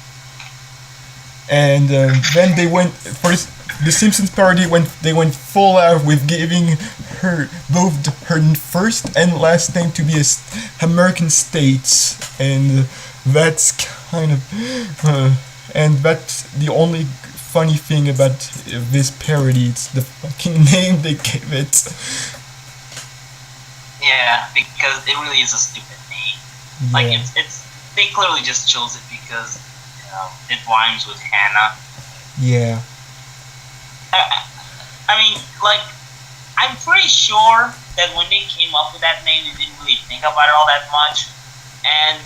And then they went for the Simpsons parody. They went full out with giving her both her first and last name to be American states, and that's kind of and that's the only funny thing about this parody. It's the fucking name they gave it. Yeah, because it really is a stupid name. Yeah. Like it's they clearly just chose it because it rhymes with Hannah. Yeah. I mean, like I'm pretty sure that when they came up with that name, they didn't really think about it all that much, and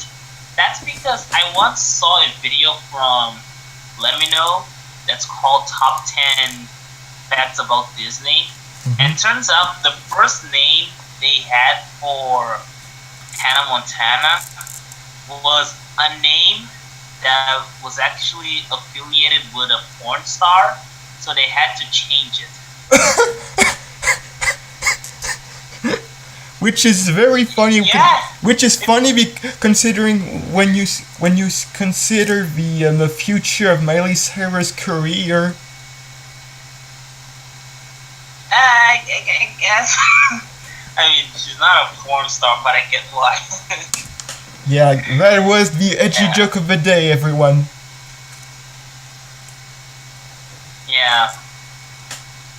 that's because I once saw a video from Lemino that's called Top 10 Facts About Disney, and it turns out the first name they had for Hannah Montana was a name that was actually affiliated with a porn star, so they had to change it. which is very funny. Yeah. Which is funny considering when you consider the future of Miley Cyrus' career. I guess. I mean, she's not a porn star, but I get why. Yeah, that was the edgy joke of the day, everyone. Yeah.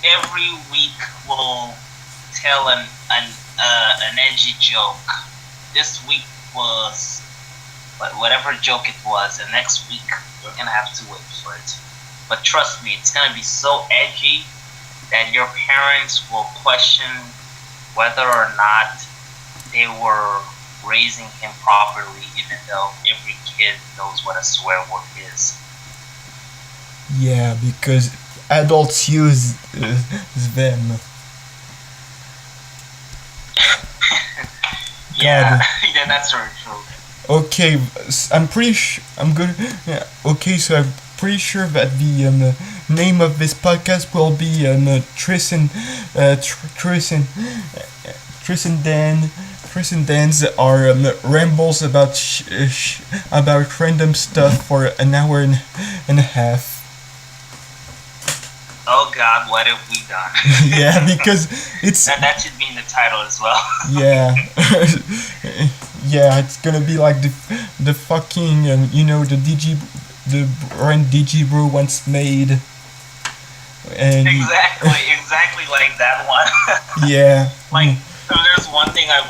Every week we'll tell an edgy joke. This week was whatever joke it was, and next week we're gonna have to wait for it. But trust me, it's gonna be so edgy that your parents will question whether or not they were raising him properly, even though every kid knows what a swear word is. Yeah, because adults use them. Yeah, yeah, that's very true. Okay, I'm pretty sure I'm gonna. Yeah, okay, so I'm pretty sure that the name of this podcast will be Tris and Dan's are rambles about random stuff for an hour and a half. Oh God, what have we done? Yeah, because it's that should be in the title as well. yeah. Yeah, it's gonna be like the fucking the brand Digibro once made, and exactly like that one. yeah, Like there's one thing I've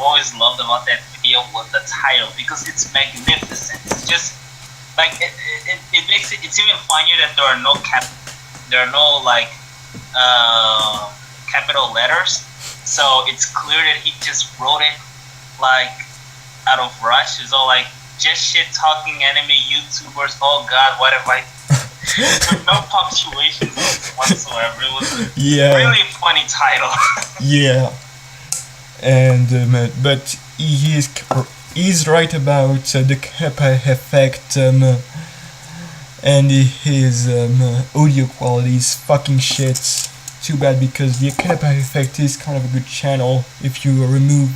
always loved about that video was the title, because it's magnificent. It's just like it makes it's even funnier that there are no capital letters, so it's clear that he just wrote it like out of rush. It's all like just shit talking anime YouTubers. Oh God, what have I? No punctuation whatsoever. It was a really funny title. Yeah, and but he's right about the Kappa effect, and his audio quality is fucking shit. Too bad, because the Kappa effect is kind of a good channel if you remove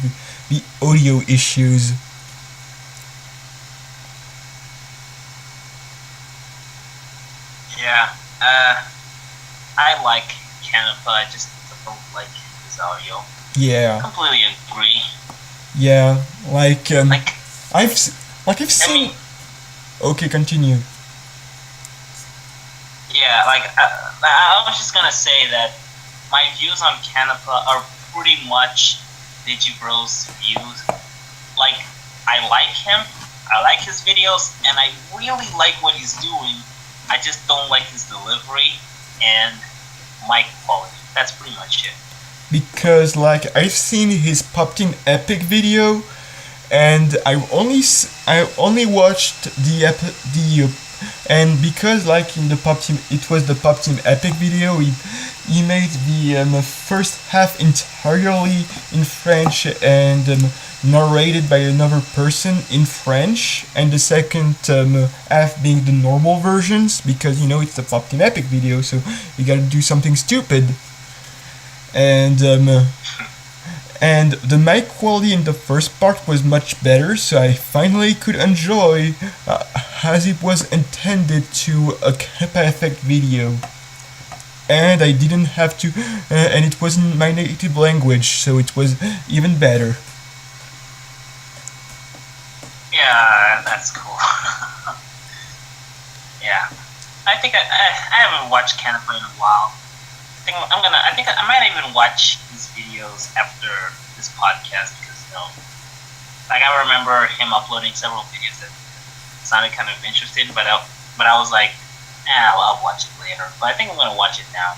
the audio issues. Yeah, I like Canepa, I just don't like his audio. Yeah. Completely agree. Yeah, I've seen. Okay, continue. Yeah, I was just gonna say that my views on Canepa are pretty much Digibro's views. Like, I like him, I like his videos, and I really like what he's doing. I just don't like his delivery and mic quality. That's pretty much it. Because I've seen his Pop Team Epic video, and I only watched and because in the Pop Team, it was the Pop Team Epic video, he made the first half entirely in French and narrated by another person in French, and the second half being the normal versions, because it's the Pop Team Epic video, so you gotta do something stupid. And the mic quality in the first part was much better, so I finally could enjoy as it was intended to a Kappa Effect video. And I didn't have to, and it wasn't my native language, so it was even better. Yeah, that's cool. Yeah, I think I haven't watched Canepa in a while. I think I might even watch his videos after this podcast, because I remember him uploading several videos that sounded kind of interesting, but I was like, I'll watch it later. But I think I'm gonna watch it now.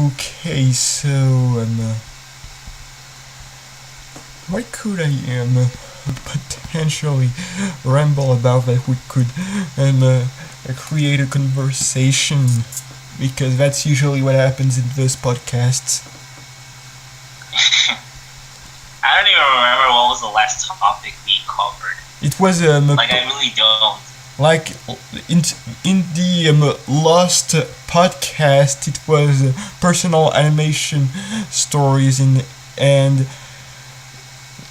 Okay, so what could I potentially ramble about that we could create a conversation, because that's usually what happens in those podcasts. I don't even remember what was the last topic we covered. It was I really don't. like in the Lost podcast, it was personal animation stories and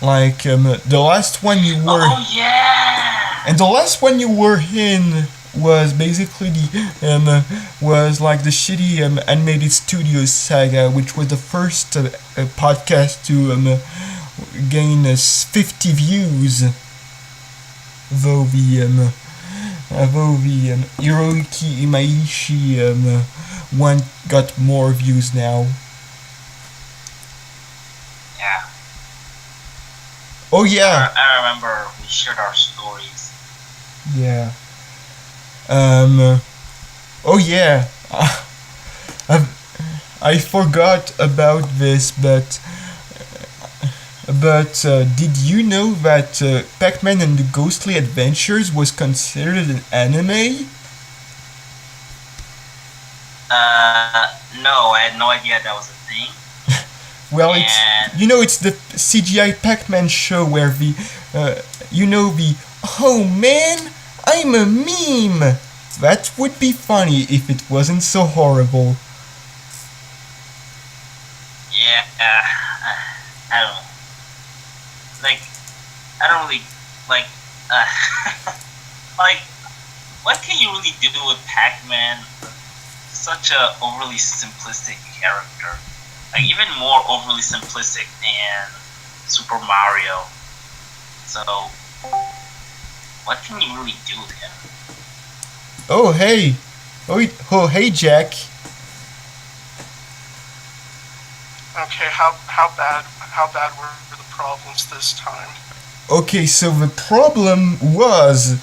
like the last one you were. Oh yeah. And the last one you were in was basically the was like the shitty animated studios saga, which was the first podcast to gain 50 views. Though the Hiroyuki Imaishi one got more views now. Yeah. Oh yeah. I remember we shared our stories. Yeah. Oh yeah. I forgot about this, but did you know that Pac-Man and the Ghostly Adventures was considered an anime? No, I had no idea that was a thing. Well, it's the CGI Pac-Man show where the oh man, I'm a meme. That would be funny if it wasn't so horrible. Yeah, I don't know. Like, I don't really like. Like, what can you really do with Pac-Man? Such a overly simplistic character. Like, even more overly simplistic than Super Mario. So, what can you really do with him? Oh hey, oh hey Jack. Okay, how bad were the problems this time? Okay, so the problem was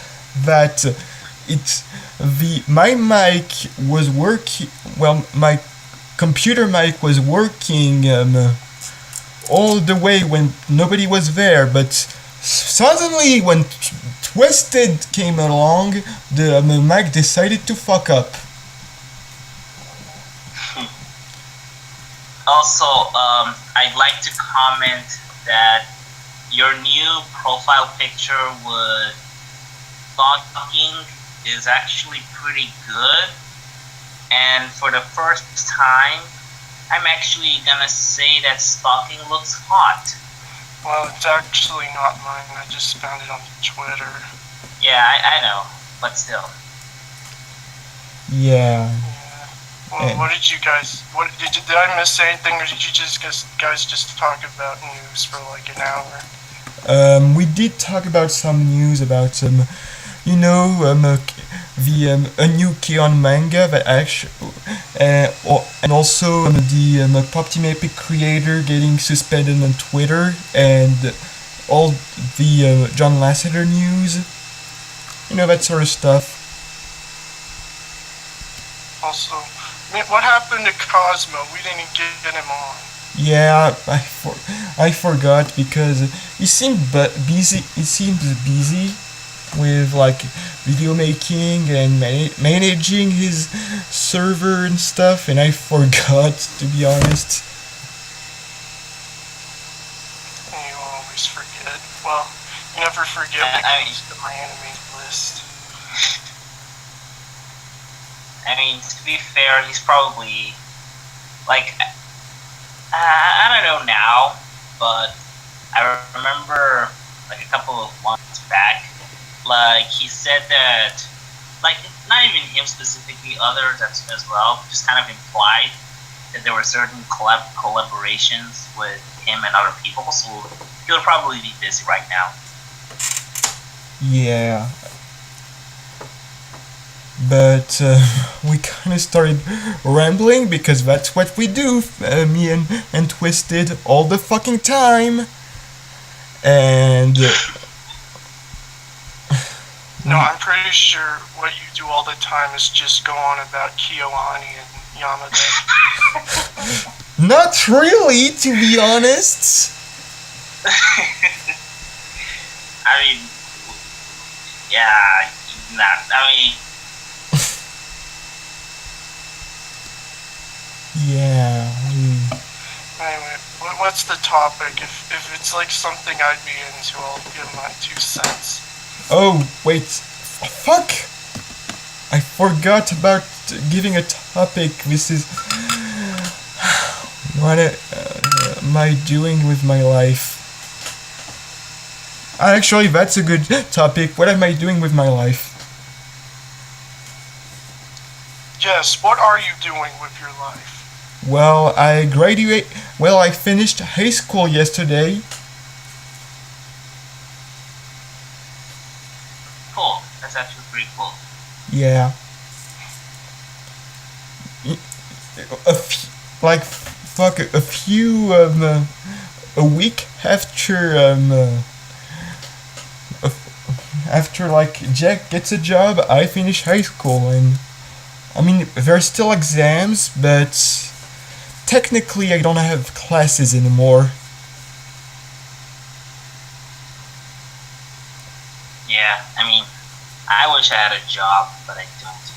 that my mic was working. Well, my computer mic was working all the way when nobody was there, but suddenly when Twisted came along, the mic decided to fuck up. Also, I'd like to comment that your new profile picture with stalking is actually pretty good. And for the first time, I'm actually gonna say that stalking looks hot. Well, it's actually not mine. I just found it on Twitter. Yeah, I know, but still. Yeah. Well, what did you guys? Did I miss anything, or did you guys just talk about news for like an hour? We did talk about some news about a new Keon manga that and also the Pop Team Epic creator getting suspended on Twitter, and all the John Lasseter news, that sort of stuff. Also, what happened to Cosmo? We didn't get him on. Yeah, I forgot because he seemed busy. He seemed busy with like video making and managing his server and stuff, and I forgot, to be honest. You always forget. Well, you never forget when it comes to my anime list. I mean, to be fair, he's probably like, I don't know now, but I remember like a couple of months back, like he said that, like not even him specifically, others as well, just kind of implied that there were certain collaborations with him and other people, so he'll probably be busy right now. Yeah. But we kind of started rambling because that's what we do, me and Twisted, all the fucking time. And no, I'm pretty sure what you do all the time is just go on about KyoAni and Yamada. Not really, to be honest. I mean, yeah, Yeah. Anyway, what's the topic? If it's like something I'd be into, I'll give my 2 cents. Oh, wait. Fuck! I forgot about giving a topic. This is what am I doing with my life? Actually, that's a good topic. What am I doing with my life? Yes, what are you doing with your life? Well, I finished high school yesterday. Cool. That's actually pretty cool. Yeah. A week after like Jack gets a job, I finish high school, and I mean there's still exams, but technically I don't have classes anymore. Yeah, I mean, I wish I had a job, but I don't.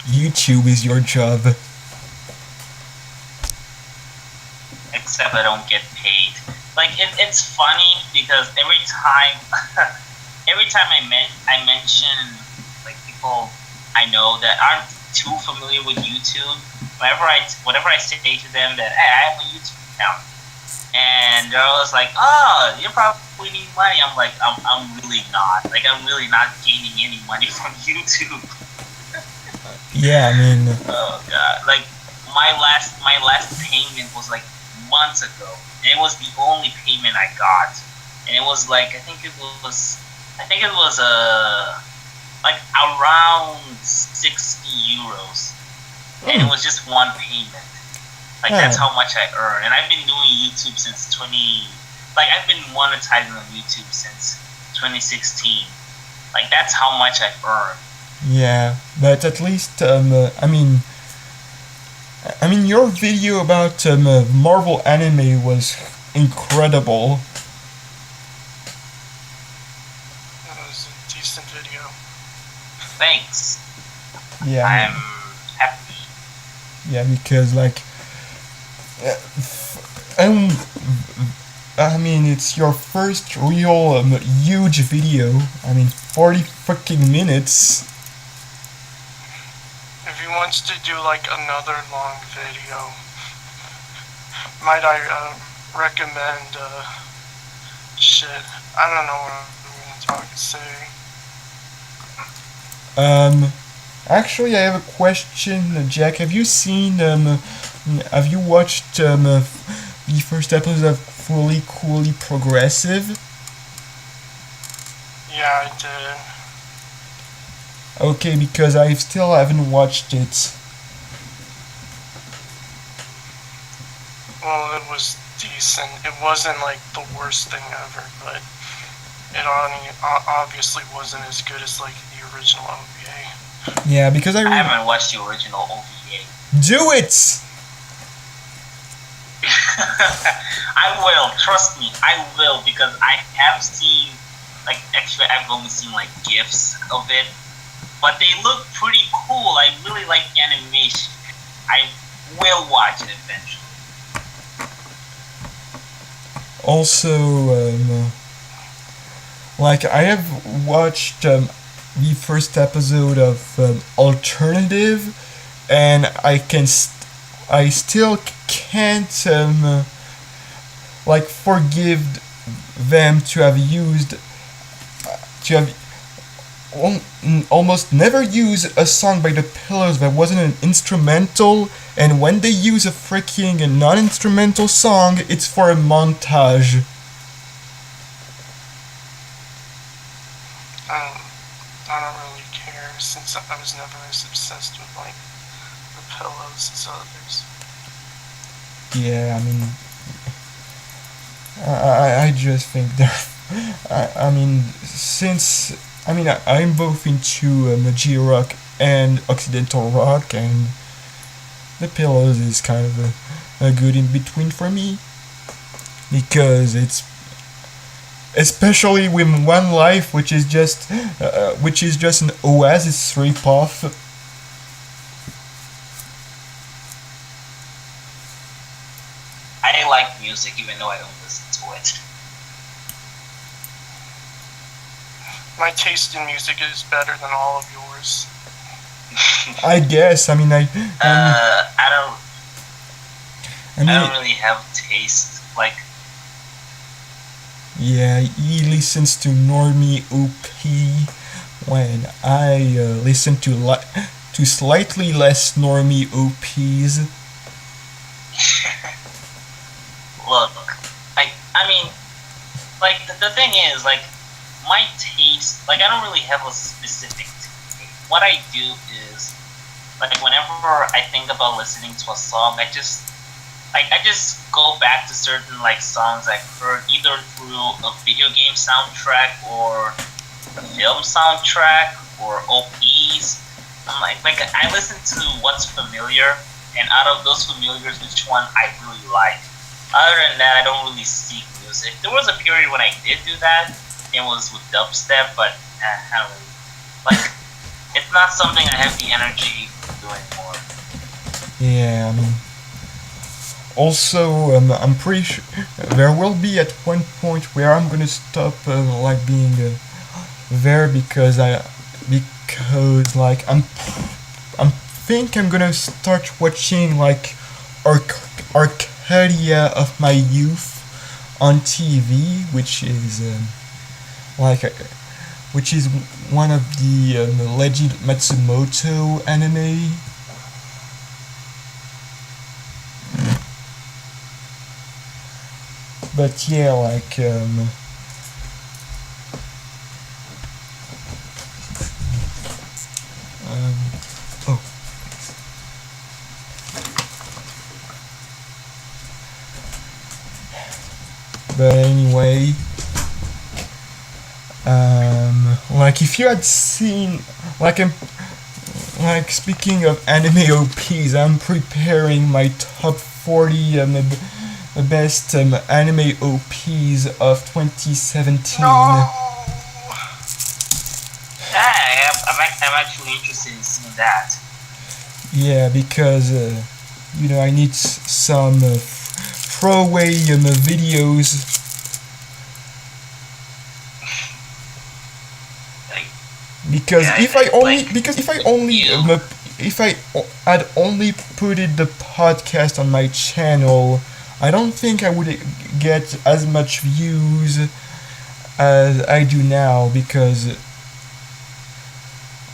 YouTube is your job. Except I don't get paid. Like it's funny because every time I mention like people I know that aren't too familiar with YouTube, whenever I say to them that hey, I have a YouTube account, and they're always like, oh, you're probably needing money. I'm like, I'm really not. Like I'm really not gaining any money from YouTube. Yeah, I mean, Oh god, like my last payment was like months ago, and it was the only payment I got, and it was like I think it was like around 60 euros, and it was just one payment. Like that's how much I earn, and I've been doing YouTube since I've been monetizing on YouTube since 2016. Like that's how much I've earned. yeah, but at least I mean, your video about Marvel anime was incredible. That was a decent video. Thanks. Yeah, I'm happy. yeah, because like, I mean, it's your first real huge video. I mean, 40 freaking minutes. If he wants to do like another long video, might I recommend shit. I don't know what I'm gonna say. Actually, I have a question, Jack. Have you watched the first episode of Fully Coolly Progressive? Yeah, I did. Okay, because I still haven't watched it. Well, it was decent. It wasn't like the worst thing ever, but it obviously wasn't as good as like the original OVA. Yeah, because I haven't watched the original OVA. Do it! I will, trust me, I will, because I have seen, like, actually I've only seen, like, GIFs of it, but they look pretty cool. I really like the animation. I will watch it eventually. Also, like, I have watched the first episode of Alternative, and I still can't like forgive them to have almost never use a song by the Pillars that wasn't an instrumental, and when they use a freaking non-instrumental song, it's for a montage. I don't really care, since I was never as obsessed with like the Pillows as others. Yeah, I mean, I just think they're. I mean, since I'm both into J-rock and Occidental rock, and the Pillows is kind of a good in between for me, because it's especially with One Life, which is just an Oasis ripoff. I like music even though I don't listen to it. my taste in music is better than all of yours. I guess. I mean, I don't I mean, really have taste. Like, yeah, he listens to Normie OP when I listen to slightly less Normie OPs. look, I mean, like the thing is, like, my taste, like, I don't really have a specific taste. What I do is, like, whenever I think about listening to a song, I just go back to certain, like, songs I've heard either through a video game soundtrack or a film soundtrack or OPs. Like I listen to what's familiar, and out of those familiars, which one I really like. Other than that, I don't really seek music. There was a period when I did do that. It was with dubstep, but I don't really, like, it's not something I have the energy doing more. Yeah, I mean, also, I'm pretty sure there will be at one point where I'm gonna stop like being there because like I'm think I'm gonna start watching like Arcadia of my youth on TV, which is which is one of the Legend Matsumoto anime. But yeah, like oh. But anyway, like if you had seen, like speaking of anime OPs, I'm preparing my top 40 best anime OPs of 2017. No! Yeah, I'm actually interested in seeing that. Yeah, because you know, I need some throwaway videos. Because Yeah, if I only like, because if I only if I had only put it the podcast on my channel, I don't think I would get as much views as I do now, because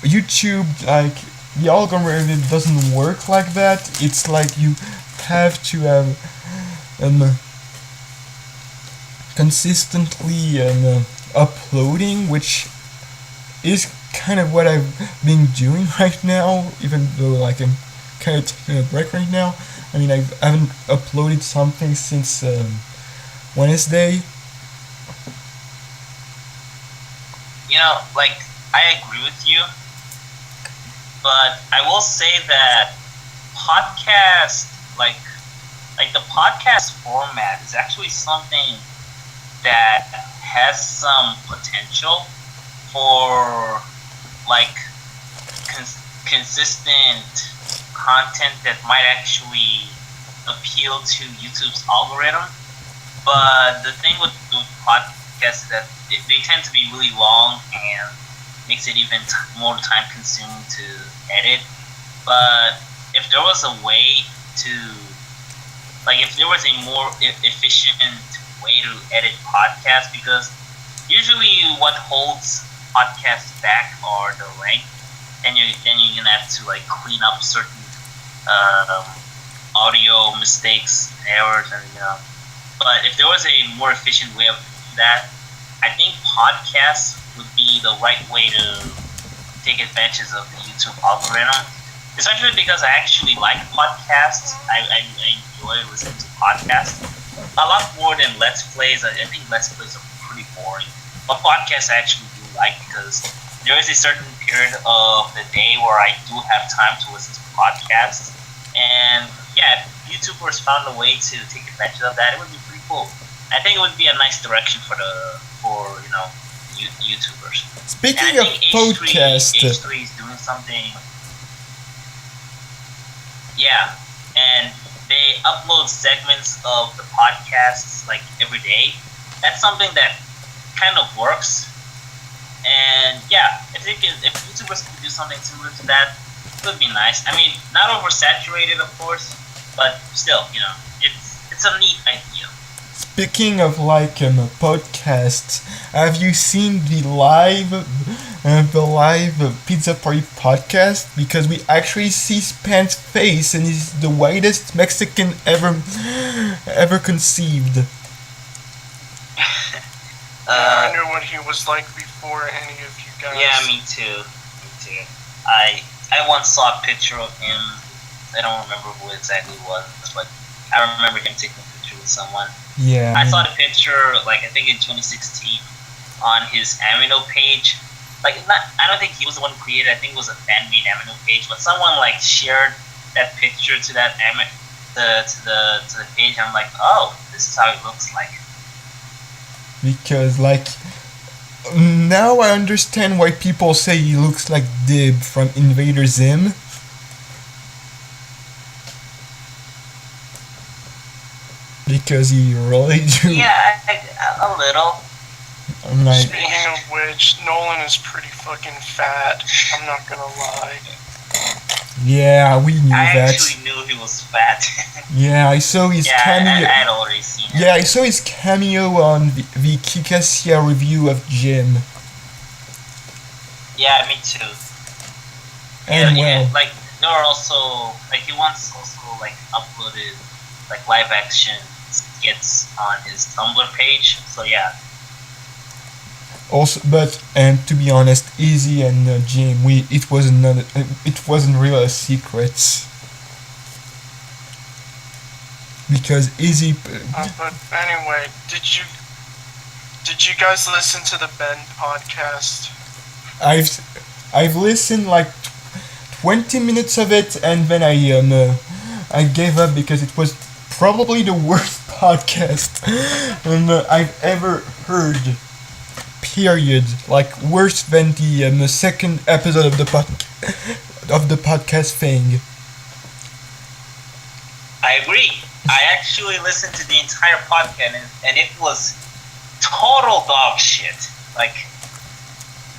YouTube, like, the algorithm doesn't work like that. It's like you have to have consistently uploading, which is kind of what I've been doing right now, even though like I'm kind of taking a break right now. I mean, I haven't uploaded something since Wednesday. You know, like, I agree with you, but I will say that podcast, like the podcast format is actually something that has some potential for, like, consistent content that might actually appeal to YouTube's algorithm. But the thing with podcasts is that they tend to be really long and makes it even more time consuming to edit. But if there was a way to, like, if there was a more efficient way to edit podcasts, because usually what holds podcasts back are the length, and then you're gonna have to, like, clean up certain audio mistakes, errors, and But if there was a more efficient way of doing that, I think podcasts would be the right way to take advantage of the YouTube algorithm. Especially because I actually like podcasts. I enjoy listening to podcasts a lot more than Let's Plays. I think Let's Plays are pretty boring. But podcasts I actually do like, because there is a certain period of the day where I do have time to listen to podcasts. And yeah, if YouTubers found a way to take advantage of that, it would be pretty cool. I think it would be a nice direction for YouTubers. Speaking of podcast, H3 is doing something. Yeah, and they upload segments of the podcasts, like, every day. That's something that kind of works. And yeah, I think if YouTubers could do something similar to that, it would be nice. I mean, not oversaturated, of course, but still, it's a neat idea. Speaking of podcasts, have you seen the live Pizza Party podcast? Because we actually see Span's face, and he's the whitest Mexican ever conceived. I knew what he was like before any of you guys. Yeah, me too. I once saw a picture of him. I don't remember who exactly it was, but I remember him taking a picture with someone. Yeah. I saw the picture, I think in 2016, on his Amino page. I don't think he was the one who created it. I think it was a fan-made Amino page, but someone shared that picture to that to the page. And I'm like, oh, this is how it looks like. Because now I understand why people say he looks like Dib from Invader Zim. Because he really do. Yeah, a little. I'm like, Speaking of which, Nolan is pretty fucking fat. I'm not gonna lie. yeah, we knew I that. actually knew he was fat. Yeah, I saw his cameo. I had already seen it. Yeah, I saw his cameo on the Kikasia review of Jim. Yeah, me too. And yeah, well, there are also he once also uploaded live action skits on his Tumblr page. So yeah. also, and to be honest, Izzy and Jim, it wasn't really a secret. Because Izzy. But anyway, did you guys listen to the Ben podcast? I've listened 20 minutes of it, and then I gave up because it was probably the worst podcast I've ever heard. Period. Worse than the second episode of the podcast thing. I agree. I actually listened to the entire podcast, and it was total dog shit.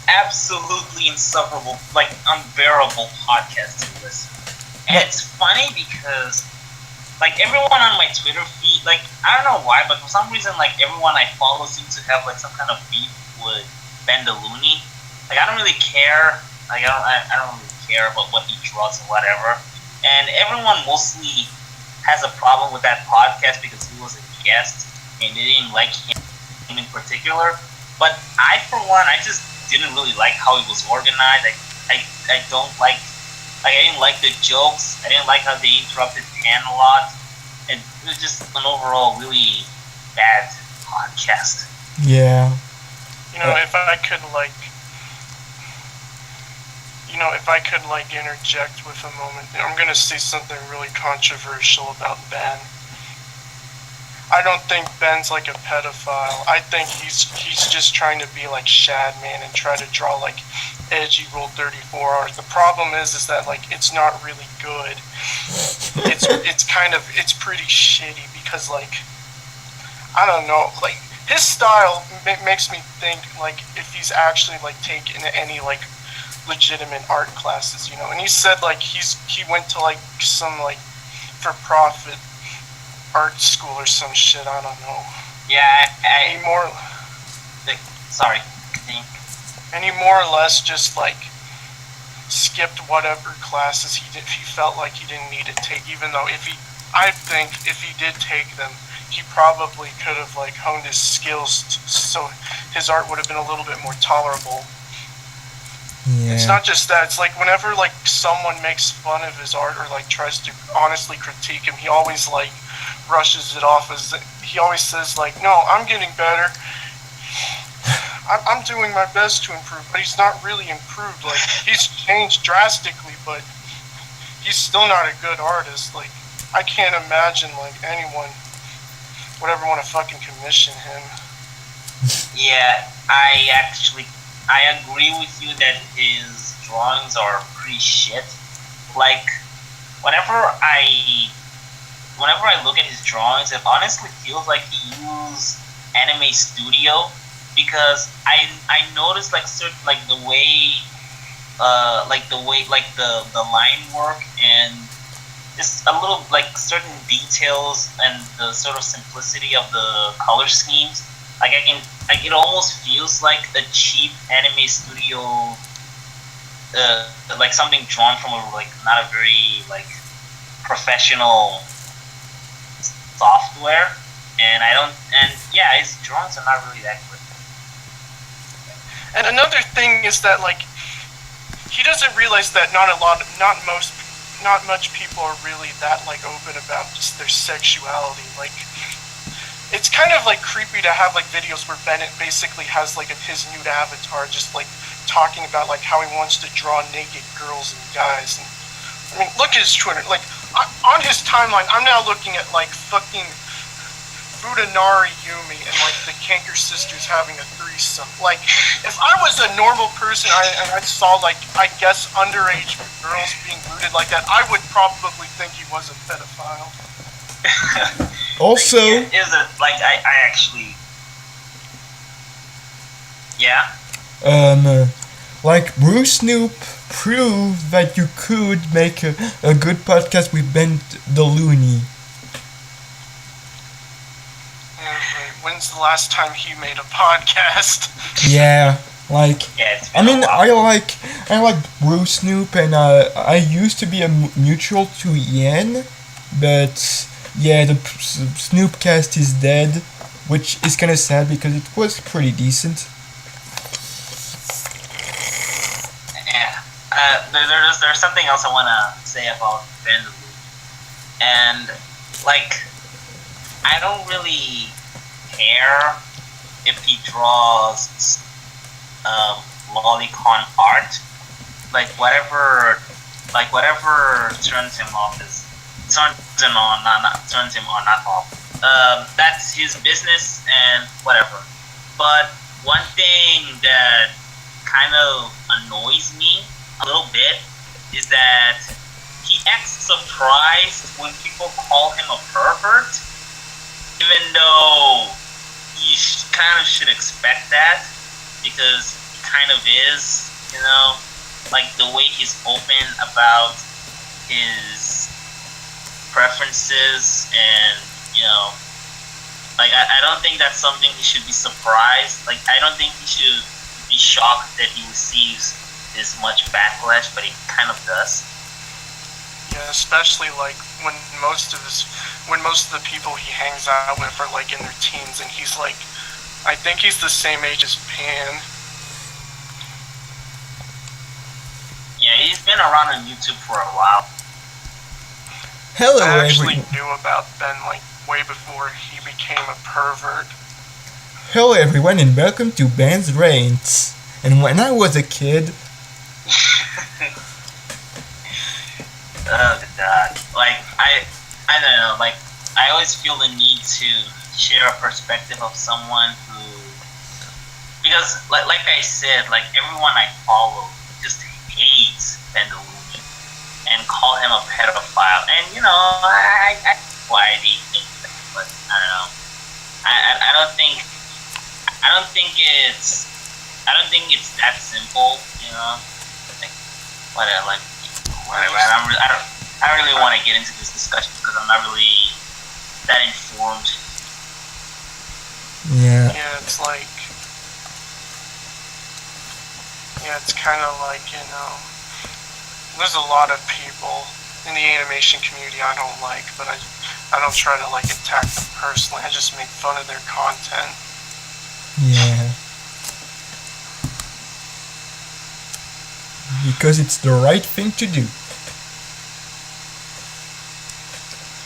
Absolutely insufferable, unbearable podcast to listen. And it's funny because, everyone on my Twitter feed, I don't know why, but for some reason, everyone I follow seems to have, some kind of beef with Ben DeLuny. I don't really care. I don't really care about what he draws or whatever. And everyone mostly has a problem with that podcast because he was a guest and they didn't like him in particular. But I, for one, I just didn't really like how it was organized. I don't like. I didn't like the jokes. I didn't like how they interrupted Pan a lot. And it was just an overall really bad podcast. Yeah. If I could interject with a moment, I'm gonna say something really controversial about Ben. I don't think Ben's a pedophile. I think he's just trying to be like Shadman and try to draw edgy Rule 34 art. The problem is that it's not really good. It's pretty shitty because I don't know, his style makes me think if he's actually taken any legitimate art classes, and he said he went to some for profit art school or some shit. I don't know. Yeah, sorry. And he more or less just skipped whatever classes he felt like he didn't need to take, even though I think if he did take them, he probably could have honed his skills so his art would have been a little bit more tolerable. Yeah. It's not just that. It's whenever someone makes fun of his art or tries to honestly critique him, he always brushes it off as he always says no, I'm getting better. I'm doing my best to improve, but he's not really improved. He's changed drastically, but he's still not a good artist. I can't imagine anyone would ever want to fucking commission him. Yeah, I agree with you that his drawings are pretty shit. Whenever I look at his drawings, it honestly feels like he used Anime Studio because I noticed like certain like the way like the line work and just a little like certain details and the sort of simplicity of the color schemes. Like I can like it almost feels like a cheap anime studio, like something drawn from a like not a very like professional software. And I don't and yeah, his drawings are not really that good. And another thing is that like he doesn't realize that not much people are really that like open about just their sexuality. Like it's kind of like creepy to have like videos where Bennett basically has like his nude avatar just like talking about like how he wants to draw naked girls and guys. And I mean, look at his Twitter. Like on his timeline, I'm now looking at like fucking Futanari Yumi and like the Kanker sisters having a threesome. Like, if I was a normal person and I saw like I guess underage girls being booted like that, I would probably think he was a pedophile. Also, Like, is it like I actually yeah. like Bruce Snoop proved that you could make a good podcast with Ben the Looney. When's the last time he made a podcast? Yeah, like Yeah, it's I been a mean, while. I like Bruce Snoop, and I used to be a neutral to Yen, but yeah, the Snoopcast is dead, which is kind of sad because it was pretty decent. Yeah. There's something else I want to say about Ben the Looney. And like I don't really care if he draws lolicon art. Whatever turns him off is turns him on, not off. That's his business and whatever. But one thing that kind of annoys me a little bit is that he acts surprised when people call him a pervert, even though you kind of should expect that, because he kind of is, you know, like the way he's open about his preferences, and you know, like I don't think that's something he should be surprised. Like I don't think he should be shocked that he receives this much backlash, but he kind of does. Yeah, especially like when most of the people he hangs out with are like in their teens, and he's like, I think he's the same age as Pan. Yeah, he's been around on YouTube for a while. Hello, I actually everyone. knew about Ben like way before he became a pervert. Hello, everyone, and welcome to Ben's Reigns. And when I was a kid, Oh god. Like I don't know, like I always feel the need to share a perspective of someone who, because like I said, like everyone I follow just hates Ben the Looney and call him a pedophile. And you know, I why they think that, but I don't know. I don't think it's that simple, you know. Like whatever, like whatever. I don't really want to get into this discussion because I'm not really that informed. yeah, Yeah, it's like, yeah, it's kind of like, you know, there's a lot of people in the animation community I don't like, but I don't try to like attack them personally. I just make fun of their content. yeah. Because it's the right thing to do.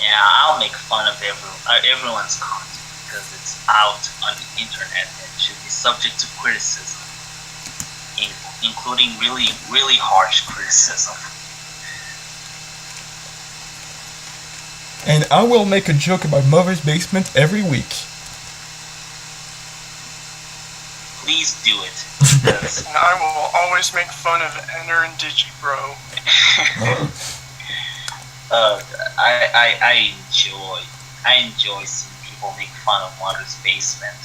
Yeah, I'll make fun of everyone's content because it's out on the internet and should be subject to criticism, including really, really harsh criticism. And I will make a joke about Mother's Basement every week. Please do it. Because And I will always make fun of Enter and Digibro. I enjoy seeing people make fun of Mother's Basement.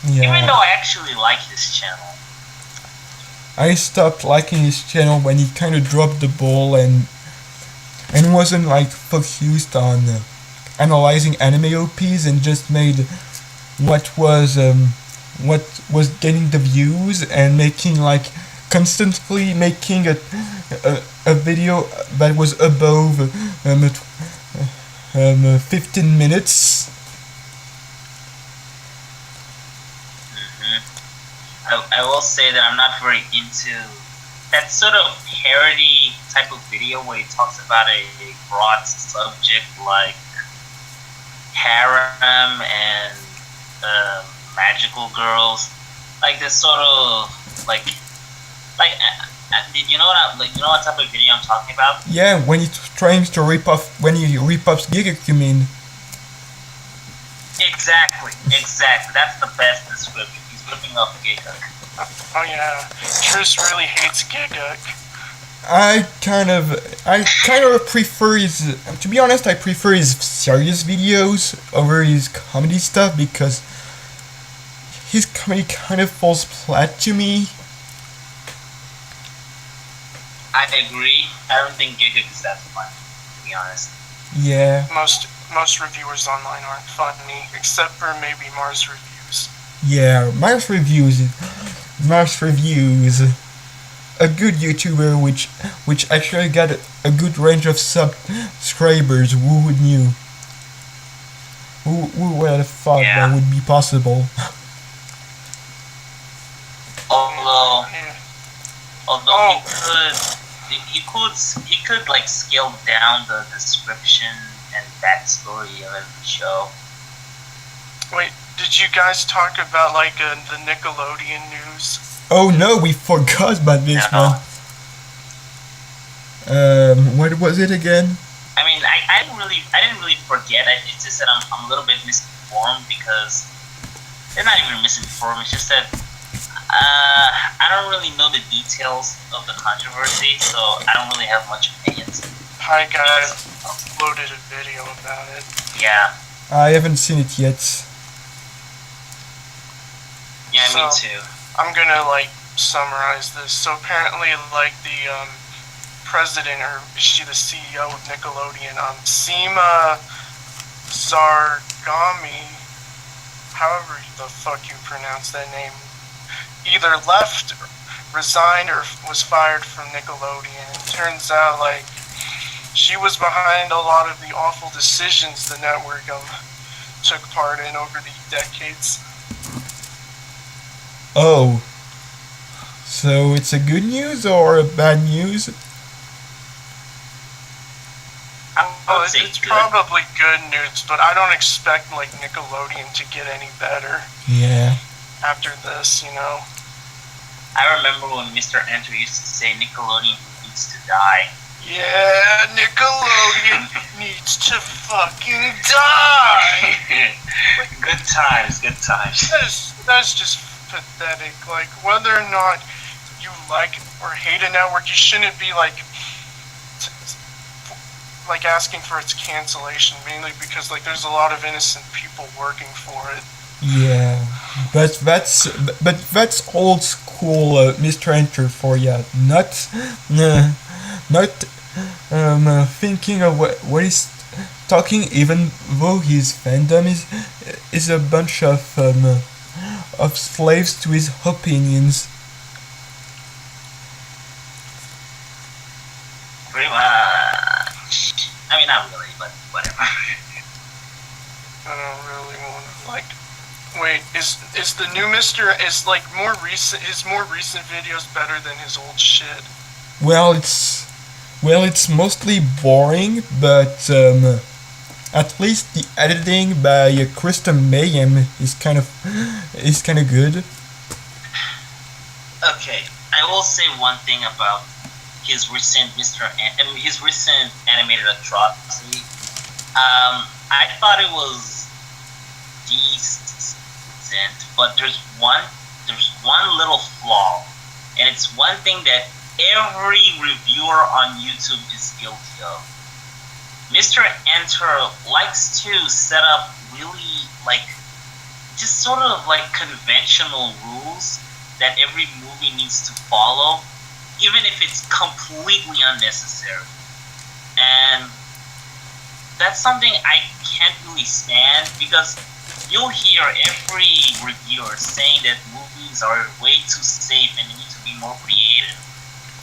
Even though Yeah. I actually like his channel. I stopped liking his channel when he kind of dropped the ball and wasn't like focused on analyzing anime OPs and just made what was getting the views and making like constantly making a video that was above 15 minutes. I will say that I'm not very into that sort of parody type of video where he talks about a broad subject like harem and magical girls, like this sort of did you know what type of video I'm talking about? Yeah, when he's trying to rip off when he rip off Gigak, you mean? Exactly. That's the best description. He's ripping off Giguk. Oh yeah, Tris really hates Giguk. I kind of prefer his. To be honest, I prefer his serious videos over his comedy stuff because his comedy kind of falls flat to me. I agree. I don't think Giguk is that fun, to be honest. Yeah, Most reviewers online aren't funny, except for maybe Mars Reviews. yeah. Mars reviews. A good YouTuber which actually got a good range of subscribers. Who would knew? Who would have thought Yeah. that would be possible? Although Yeah. although he could like scale down the description and backstory of every show. Wait, did you guys talk about like the Nickelodeon news? Oh no, we forgot about this No. one. What was it again? I mean, I didn't really forget. It's just that I'm a little bit misinformed because it's not even misinformed. It's just that I don't really know the details of the controversy, so I don't really have much opinions. Hi guys, uploaded a video about it. Yeah, I haven't seen it yet. me So- too. I'm gonna like summarize this. So apparently, like the president, or is she the CEO of Nickelodeon? Seema Zargami, however the fuck you pronounce that name, either left, resigned, or was fired from Nickelodeon. Turns out, like, she was behind a lot of the awful decisions the network took part in over the decades. Oh. So it's a good news or a bad news? I Oh, would say it's good. probably good news, but I don't expect like Nickelodeon to get any better Yeah. after this, you know. I remember when Mr. Enter used to say Nickelodeon needs to die. Yeah, Nickelodeon needs to fucking die. Good times. That's just pathetic. Like, whether or not you like or hate a network, you shouldn't be like asking for its cancellation, mainly because like there's a lot of innocent people working for it. Yeah. But that's old school Mr. Enter for ya. Not thinking of what he's talking, even though his fandom is a bunch of slaves to his opinions. Pretty much. I mean, not really, but whatever. I don't really want to like. Wait, is the new Mister is like more recent? His more recent videos better than his old shit? Well, it's mostly boring, but at least the editing by Krista Mayhem is kind of good. Okay, I will say one thing about his recent his recent animated atrocity. I thought it was decent, but there's one little flaw, and it's one thing that every reviewer on YouTube is guilty of. Mr. Enter likes to set up really like just sort of like conventional rules that every movie needs to follow, even if it's completely unnecessary. And that's something I can't really stand, because you'll hear every reviewer saying that movies are way too safe and they need to be more creative.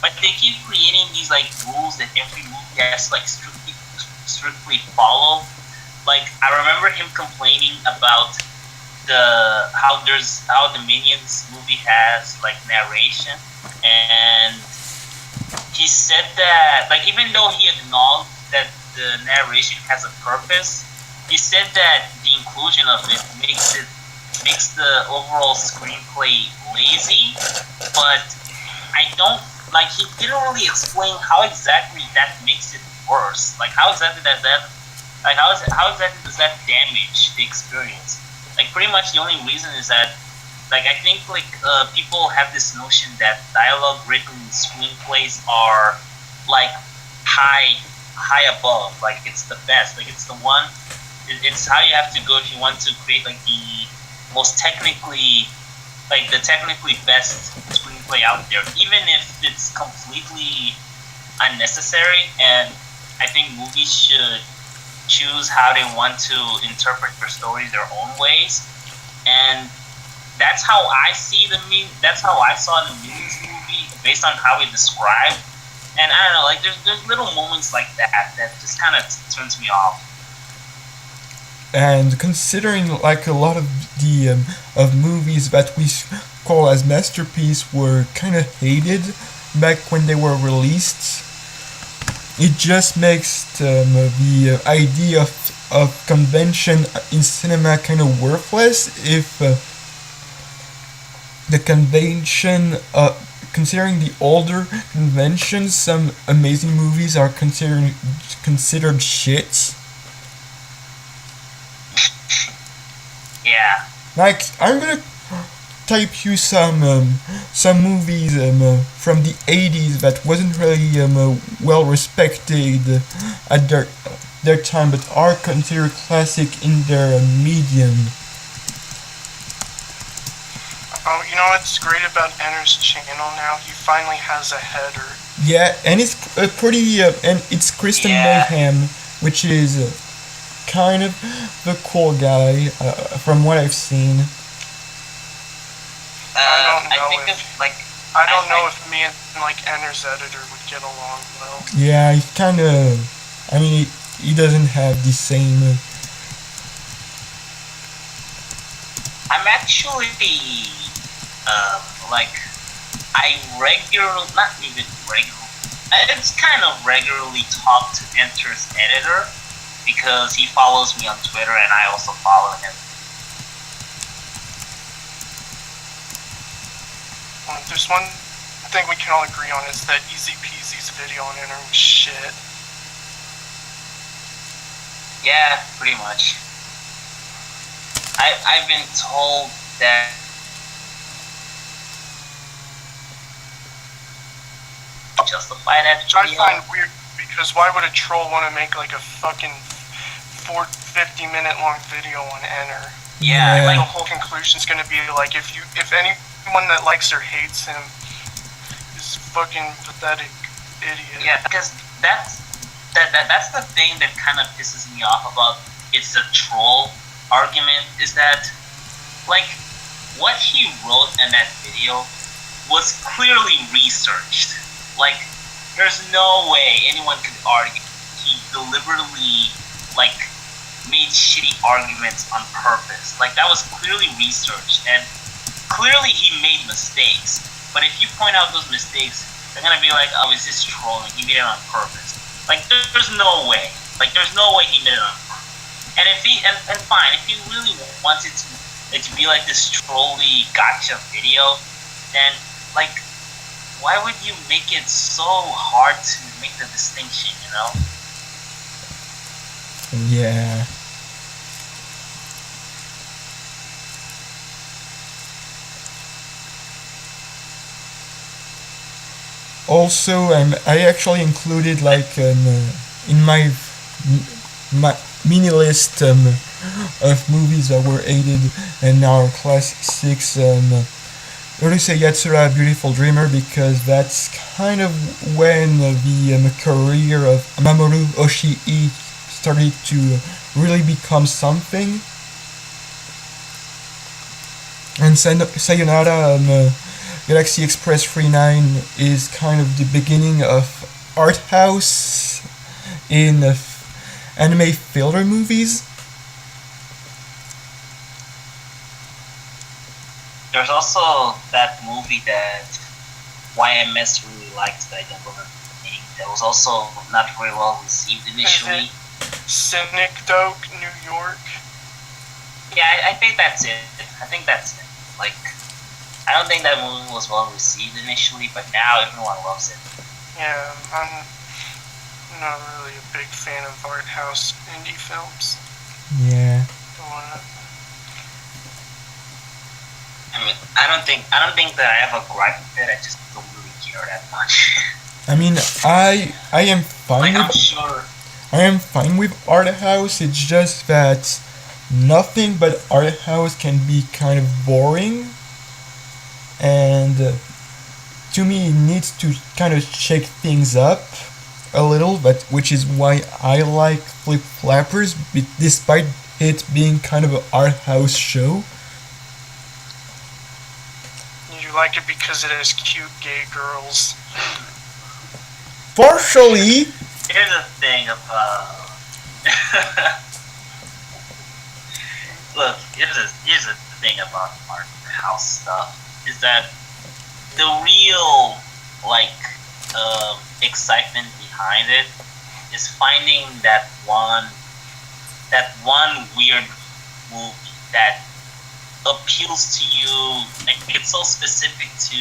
But they keep creating these like rules that every movie has to like strictly follow. Like I remember him complaining about how the Minions movie has like narration, and he said that like even though he acknowledged that the narration has a purpose, he said that the inclusion of it makes the overall screenplay lazy. But I don't like he didn't really explain how exactly that makes it worse. Like how exactly does that like how exactly does that damage the experience? Like pretty much the only reason is that like I think like people have this notion that dialogue written screenplays are like high above, like it's the best, like it's the one, it's how you have to go if you want to create like the most technically like the technically best screenplay out there, even if it's completely unnecessary. And I think movies should choose how they want to interpret their stories their own ways. And that's how I see that's how I saw the Minions movie based on how it described. And I don't know, like there's little moments like that just kind of turns me off. And considering like a lot of the of movies that we call as masterpiece were kind of hated back when they were released, it just makes the idea of convention in cinema kind of worthless if the convention, considering the older conventions, some amazing movies are considered shit. Yeah. Like I'm gonna type you some movies from the 80s that wasn't really well respected at their time, but are considered classic in their medium. Oh, you know what's great about Enter's channel now? He finally has a header. Yeah, and it's pretty, and it's Kristen Mayhem, which is kind of the cool guy from what I've seen. I don't know if me and like Enter's editor would get along well. Yeah, he kind of. I mean, he doesn't have the same. I'm actually not even regular. It's kind of regularly talk to Enter's editor because he follows me on Twitter and I also follow him. There's one thing we can all agree on is that Easy Peasy's video on Enter was shit. Yeah, pretty much. I've been told that justify that which I find weird, because why would a troll want to make like a fucking 50-minute long video on Enter? Yeah, like the whole conclusion's gonna be like if anyone that likes or hates him is fucking pathetic idiot. Yeah, because that's the thing that kind of pisses me off about it's a troll argument, is that like what he wrote in that video was clearly researched. Like there's no way anyone could argue he deliberately like made shitty arguments on purpose. Like that was clearly researched, and clearly he made mistakes. But if you point out those mistakes, they're gonna be like, oh, is this trolling? He made it on purpose. Like there's no way. Like there's no way he made it on purpose. And if he and fine, if he really wanted it to be like this trolly gotcha video, then like why would you make it so hard to make the distinction, you know? Yeah. Also, I actually included like in my mini list of movies that were aided in our class 6 Urusei Yatsura Beautiful Dreamer, because that's kind of when the career of Mamoru Oshii started to really become something. And Sayonara Galaxy Express 39 is kind of the beginning of art house in anime filler movies. There's also that movie that YMS really liked that I don't remember the name. That was also not very well received initially. Synecdoche, New York. Yeah, I think that's it. I think that's it. Like, I don't think that movie was well received initially, but now everyone loves it. Yeah, I'm not really a big fan of art house indie films. Yeah. I mean, I don't think that I have a gripe with it. I just don't really care that much. I mean, I am fine like, with I'm sure. I am fine with art house. It's just that nothing but art house can be kind of boring, and to me, it needs to kind of shake things up a little. But which is why I like Flip Flappers, despite it being kind of an art house show. You like it because it has cute gay girls. Partially. Here's the thing about. Look, here's the thing about art house stuff is that the real excitement behind it is finding that one weird movie that appeals to you. Like, it's so specific to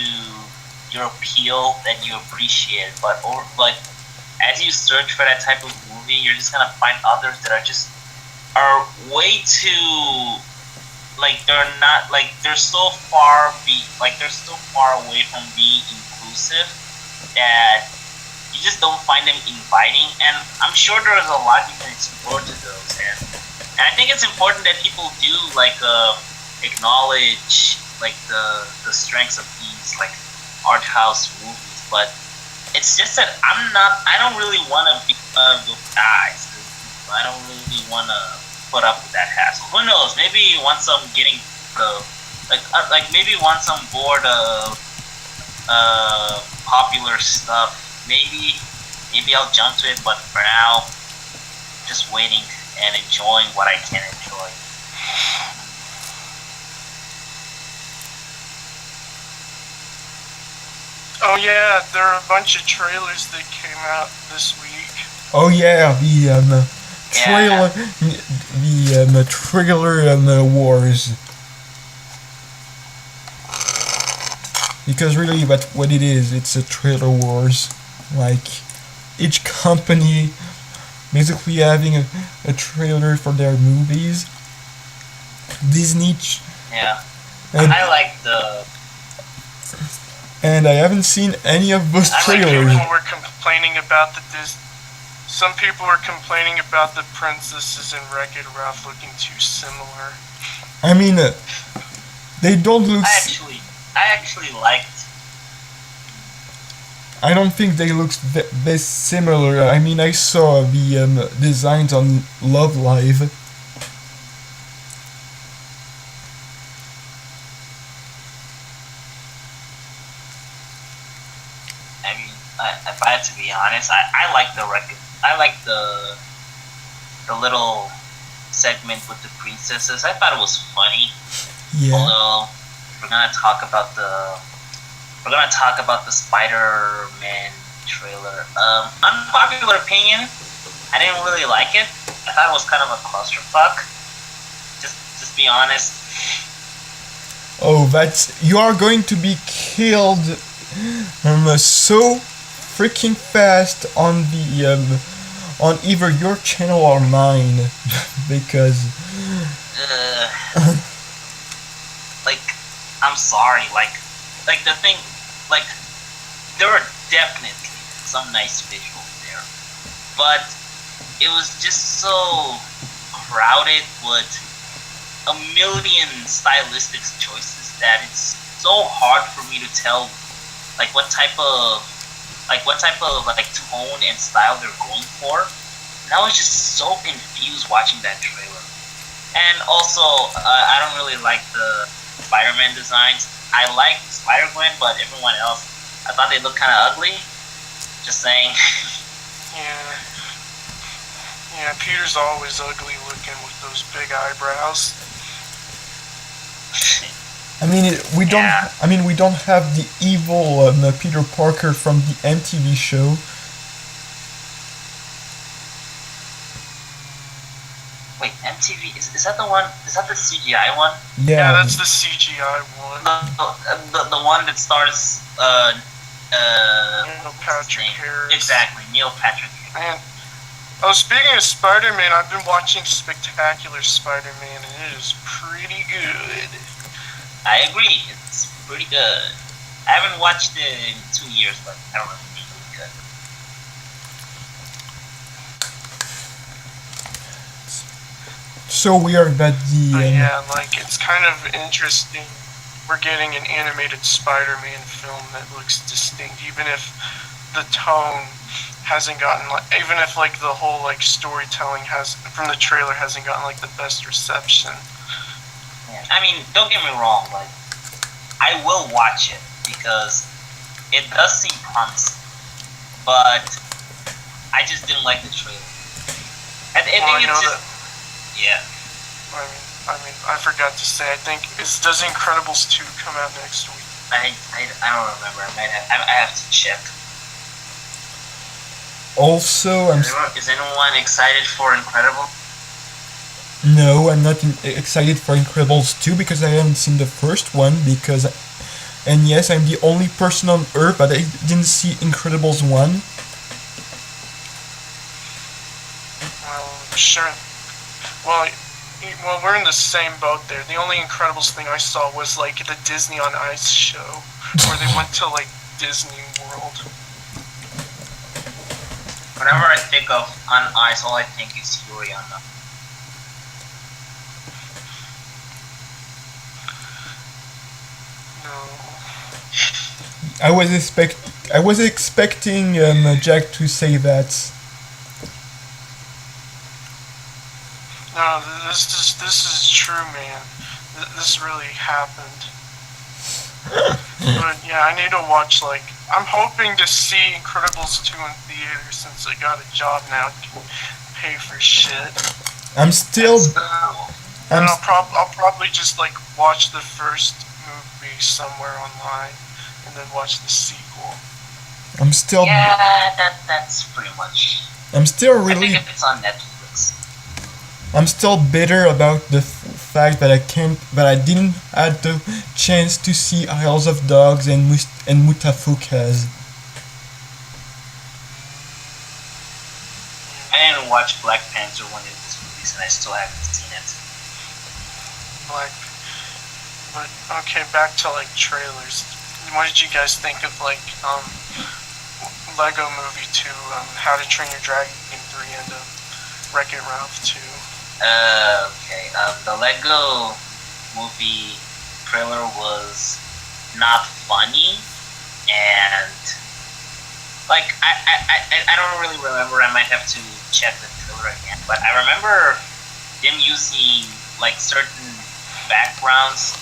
your appeal that you appreciate, but as you search for that type of movie, you're just gonna find others that are way too they're so far away from being inclusive that you just don't find them inviting. And I'm sure there's a lot you can explore to those, and I think it's important that people do acknowledge the strengths of these art house movies, but it's just that I don't really want to be one of those guys. I don't really want to put up with that hassle. Who knows? Maybe once I'm getting maybe once I'm bored of popular stuff, maybe I'll jump to it. But for now, just waiting and enjoying what I can enjoy. Oh yeah, there are a bunch of trailers that came out this week. Oh yeah, the trailer, the trailer wars. Because really, what it is, it's a trailer wars. Like, each company basically having a trailer for their movies. Disney. Yeah. I like the. And I haven't seen any of those trailers. People were complaining about some people were complaining about the princesses in Wreck-It Ralph looking too similar. I mean, they don't look. I actually liked. I don't think they look this similar. I mean, I saw the designs on Love Live. I mean, if I had to be honest, I like the record. I like the little segment with the princesses. I thought it was funny. Yeah. Although we're gonna talk about the Spider-Man trailer. Unpopular opinion, I didn't really like it. I thought it was kind of a clusterfuck. Just be honest. Oh, you are going to be killed so freaking fast on the on either your channel or mine because I'm sorry, the thing, there are definitely some nice visuals there, but it was just so crowded with a million stylistic choices that it's so hard for me to tell like what type of like tone and style they're going for. And I was just so confused watching that trailer. And also, I don't really like the Spider-Man designs. I like Spider-Gwen, but everyone else, I thought they looked kind of ugly. Just saying. Yeah. Yeah, Peter's always ugly looking with those big eyebrows. I mean, we don't. Yeah. I mean, we don't have the evil Peter Parker from the MTV show. Wait, MTV, is that the one? Is that the CGI one? Yeah, that's the CGI one. The one that stars Neil Patrick Harris. Exactly, Neil Patrick Harris. Man. Oh, speaking of Spider-Man, I've been watching Spectacular Spider-Man, and it is pretty good. I agree, it's pretty good. I haven't watched it in 2 years, but I don't know if it's really good. So weird that the. But yeah, like, it's kind of interesting. We're getting an animated Spider-Man film that looks distinct, even if the tone hasn't gotten, like, even if, like, the whole, like, storytelling from the trailer hasn't gotten, like, the best reception. Yeah. I mean, don't get me wrong, like, I will watch it, because it does seem promising, but I just didn't like the trailer. I think it's just... Yeah. I mean, I forgot to say, I think, does Incredibles 2 come out next week? I don't remember. I have to check. Also, Is anyone excited for Incredible? No, I'm not excited for Incredibles 2 because I haven't seen the first one. And yes, I'm the only person on Earth that I didn't see Incredibles 1. Well, sure. Well, we're in the same boat there. The only Incredibles thing I saw was, like, the Disney on Ice show, where they went to, like, Disney World. Whenever I think of On Ice, all I think is Yuri on Ice. No. I was expecting Jack to say that. No, this is true, man. This really happened. But yeah, I need to watch, like, I'm hoping to see Incredibles 2 in theaters since I got a job now and can pay for shit. I'm still. And I'll probably just, like, watch the first movie somewhere online and then watch the sequel. I'm still. Yeah, that's pretty much. I'm still I really. think if it's on Netflix. I'm still bitter about the fact that I didn't have the chance to see Isles of Dogs and Mutafukaz. I didn't watch Black Panther when it was released, and I still haven't seen it. But okay, back to, like, trailers. What did you guys think of, like, Lego Movie 2, How to Train Your Dragon 3, and Wreck-It Ralph 2? Okay. The Lego Movie trailer was not funny, and like I don't really remember. I might have to check the trailer again, but I remember them using, like, certain backgrounds,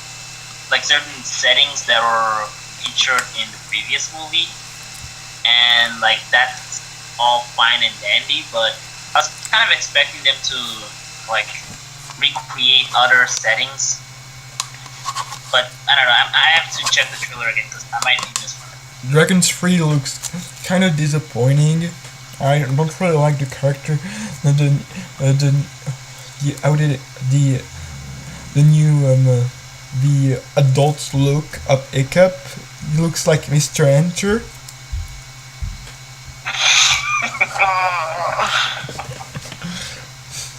like certain settings that were featured in the previous movie, and like that's all fine and dandy, but I was kind of expecting them to, like, recreate other settings, but I don't know. I have to check the trailer again because I might be missing one. Dragons 3 looks kind of disappointing. I don't really like the character. The adult look of Hiccup. He looks like Mr. Enter.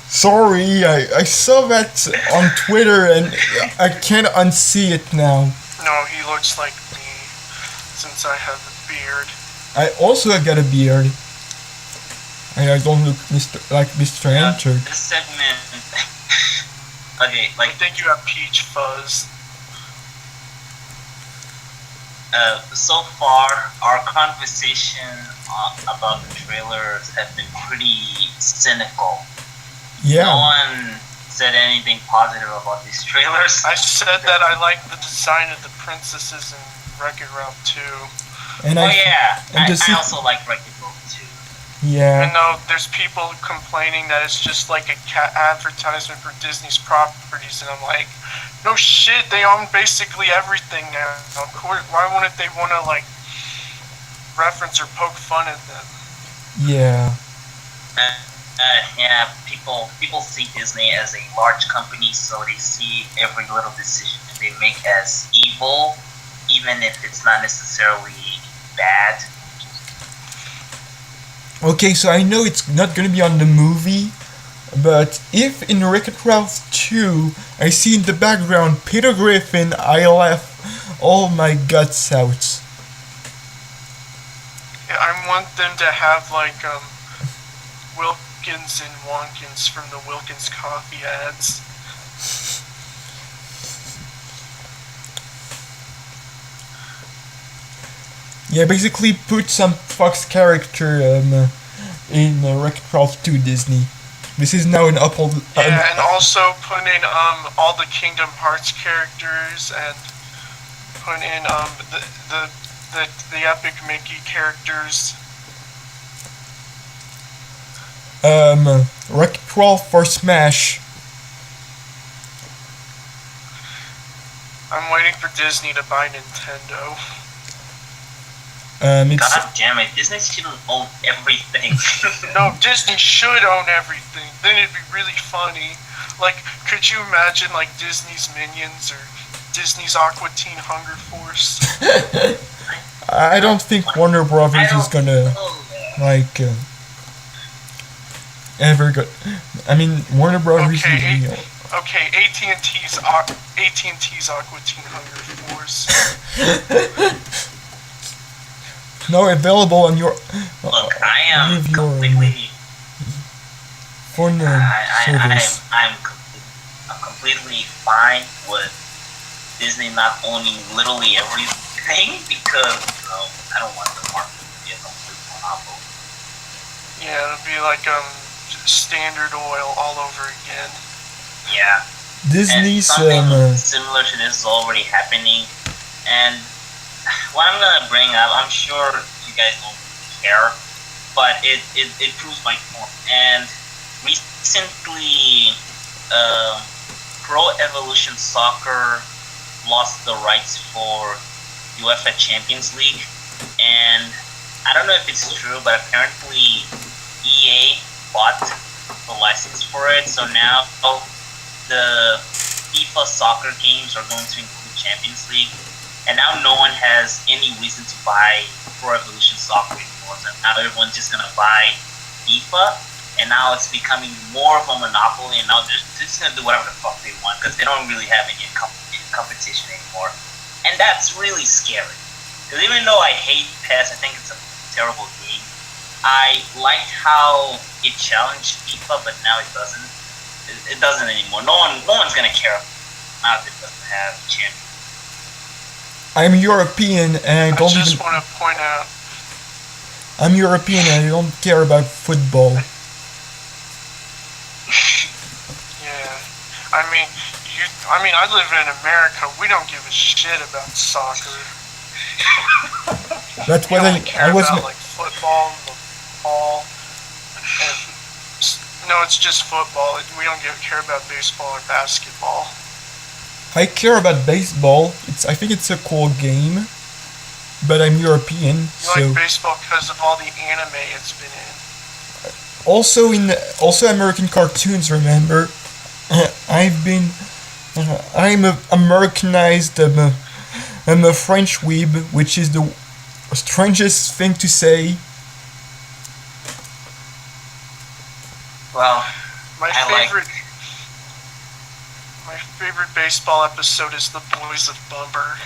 Sorry, I saw that on Twitter and I can't unsee it now. No, he looks like me, since I have a beard. I also got a beard. I don't look like Mr. Enter. This segment Okay, I like think you have Peach Fuzz. so far, our conversation about the trailers have been pretty cynical. Yeah. No one said anything positive about these trailers. I said that I like the design of the princesses in Wreck-It Ralph 2. And Oh yeah, and the I also like Wreck-It Ralph too. Yeah. Even though there's people complaining that it's just like a advertisement for Disney's properties, and I'm like, no shit, they own basically everything now. Of course, why wouldn't they want to like reference or poke fun at them? Yeah. Yeah, people see Disney as a large company, so they see every little decision they make as evil, even if it's not necessarily bad. Okay, so I know it's not gonna be on the movie, but if in Wreck-It Ralph 2 I see in the background Peter Griffin, I laugh all my guts out. I want them to have like Wilkins and Wonkins from the Wilkins coffee ads. Yeah, basically put some Fox character in Wreck-It Ralph 2 Disney. This is now an upload. Yeah, and also put in all the Kingdom Hearts characters, and put in the Epic Mickey characters. Wreck-It Ralph for Smash. I'm waiting for Disney to buy Nintendo. It's God damn it, Disney shouldn't own everything. No, Disney should own everything. Then it'd be really funny. Like, could you imagine like Disney's Minions or Disney's Aqua Teen Hunger Force? I don't think Warner Brothers is gonna like ever go. I mean, Warner Brothers. Okay, AT&T's Aqua Teen Hunger Force. Now available on your. Look, I am with your, completely. phone service. I'm completely fine with Disney not owning literally everything because I don't want the market to be a complete monopoly. Yeah, it'll be like Standard Oil all over again. Yeah. Disney's and something similar to this is already happening, and what I'm gonna bring up, I'm sure you guys don't care, but it proves my point. And recently, Pro Evolution Soccer lost the rights for UEFA Champions League, and I don't know if it's true, but apparently EA bought the license for it, so now the FIFA soccer games are going to include Champions League, and now no one has any reason to buy Pro Evolution Soccer anymore. So now everyone's just gonna buy FIFA, and now it's becoming more of a monopoly, and now they're just gonna do whatever the fuck they want because they don't really have any competition anymore, and that's really scary. Because even though I hate PES, I think it's a terrible game. I liked how it challenged FIFA, but now it doesn't. It doesn't anymore. No one's gonna care now that it doesn't have champions. I'm European and I don't I just even. want to point out. I'm European and I don't care about football. Yeah, I mean, I live in America. We don't give a shit about soccer. That's We what only care I was. about like football, the ball, and no, it's just football. We don't care about baseball or basketball. I care about baseball. I think it's a cool game, but I'm European, You so like baseball because of all the anime it's been in. also American cartoons. Remember, I'm a Americanized. I'm a French weeb, which is the strangest thing to say. Well, My I favorite baseball episode is The Boys of Bumber.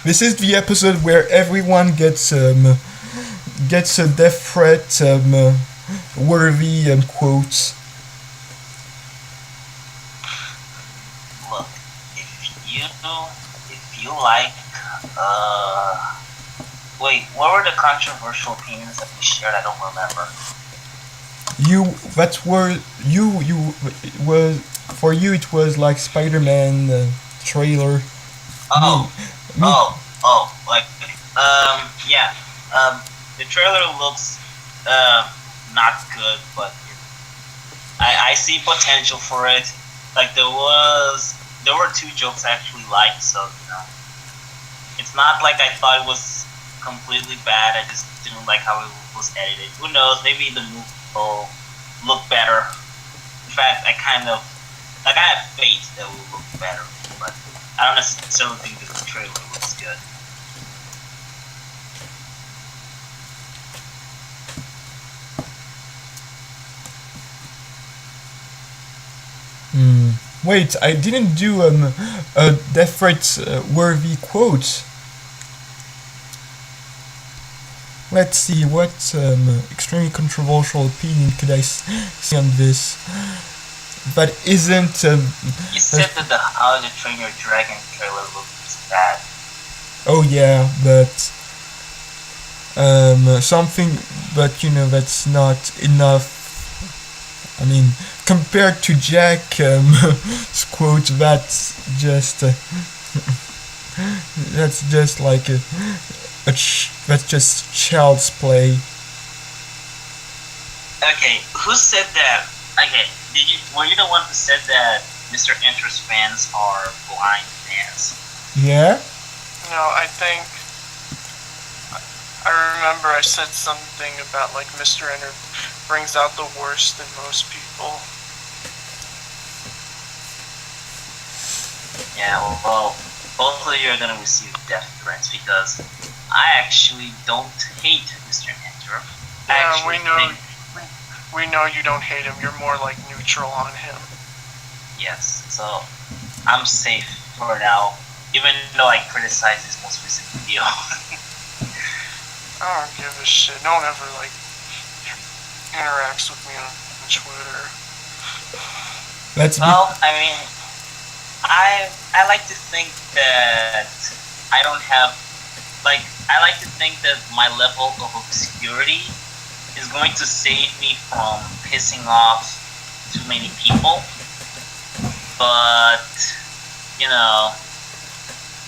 This is the episode where everyone gets a death threat worthy quotes. Look, if you like, wait, what were the controversial opinions that we shared? I don't remember. For you it was like Spider-Man trailer. Yeah. The trailer looks not good, but I see potential for it. Like there were two jokes I actually liked, so it's not like I thought it was completely bad. I just didn't like how it was edited. Who knows? Maybe the movie will look better. In fact, I have faith that it will look better, but I don't necessarily think that the trailer looks good. Wait, I didn't do a death threat worthy quote. Let's see, what extremely controversial opinion could I see on this that isn't... You said that the How to Train Your Dragon trailer looks bad. Oh yeah, but... something, but that's not enough. I mean, compared to Jack's quote, that's just like that's just child's play. Okay, who said that? Okay, were you the one who said that Mr. Enter's fans are blind fans? Yeah? No, I think I remember I said something about like Mr. Enter brings out the worst in most people. Yeah, well, both of you are gonna receive death threats because I actually don't hate Mr. Enter. Yeah, we know you don't hate him. You're more like neutral on him. Yes, so I'm safe for now, even though I criticized his most recent video. I don't give a shit. No one ever like interacts with me on Twitter. I mean, I like to think that I don't have I like to think that my level of obscurity is going to save me from pissing off too many people. But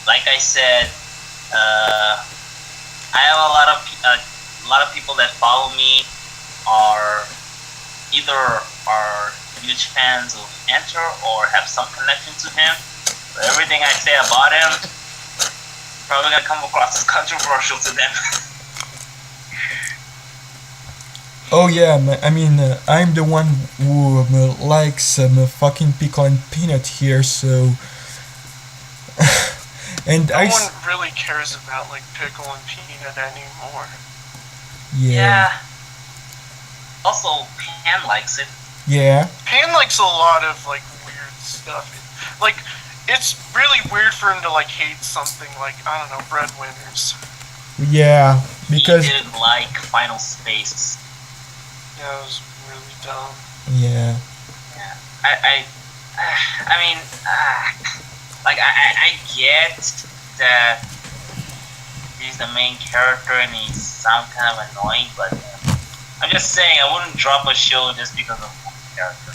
like I said, I have a lot of people that follow me are huge fans of Enter or have some connection to him. But everything I say about him probably gonna come across as controversial to them. Oh yeah, I mean, I'm the one who likes fucking pickle and peanut here, so... and no one really cares about like pickle and peanut anymore. Yeah. Also, Pan likes it. Yeah. Pan likes a lot of like weird stuff. Like, it's really weird for him to like hate something like, I don't know, Breadwinners. Yeah, because... He didn't like Final Space. Yeah, it was really dumb. Yeah. Yeah. I mean, I get that he's the main character and he sounds kind of annoying, but I'm just saying I wouldn't drop a show just because of one character.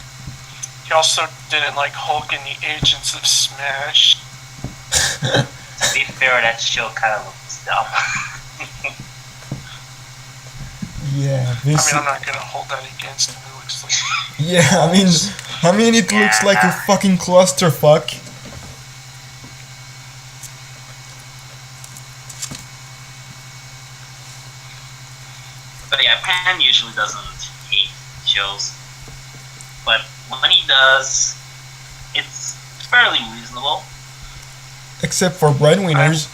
He also didn't like Hulk in the Agents of Smash. To be fair, that show kind of looks dumb. Yeah, I mean, I'm not gonna hold that against him. It looks like... Yeah, I mean, it looks like a fucking clusterfuck. But yeah, Pan usually doesn't hate shows. But when he does, it's fairly reasonable. Except for Breadwinners.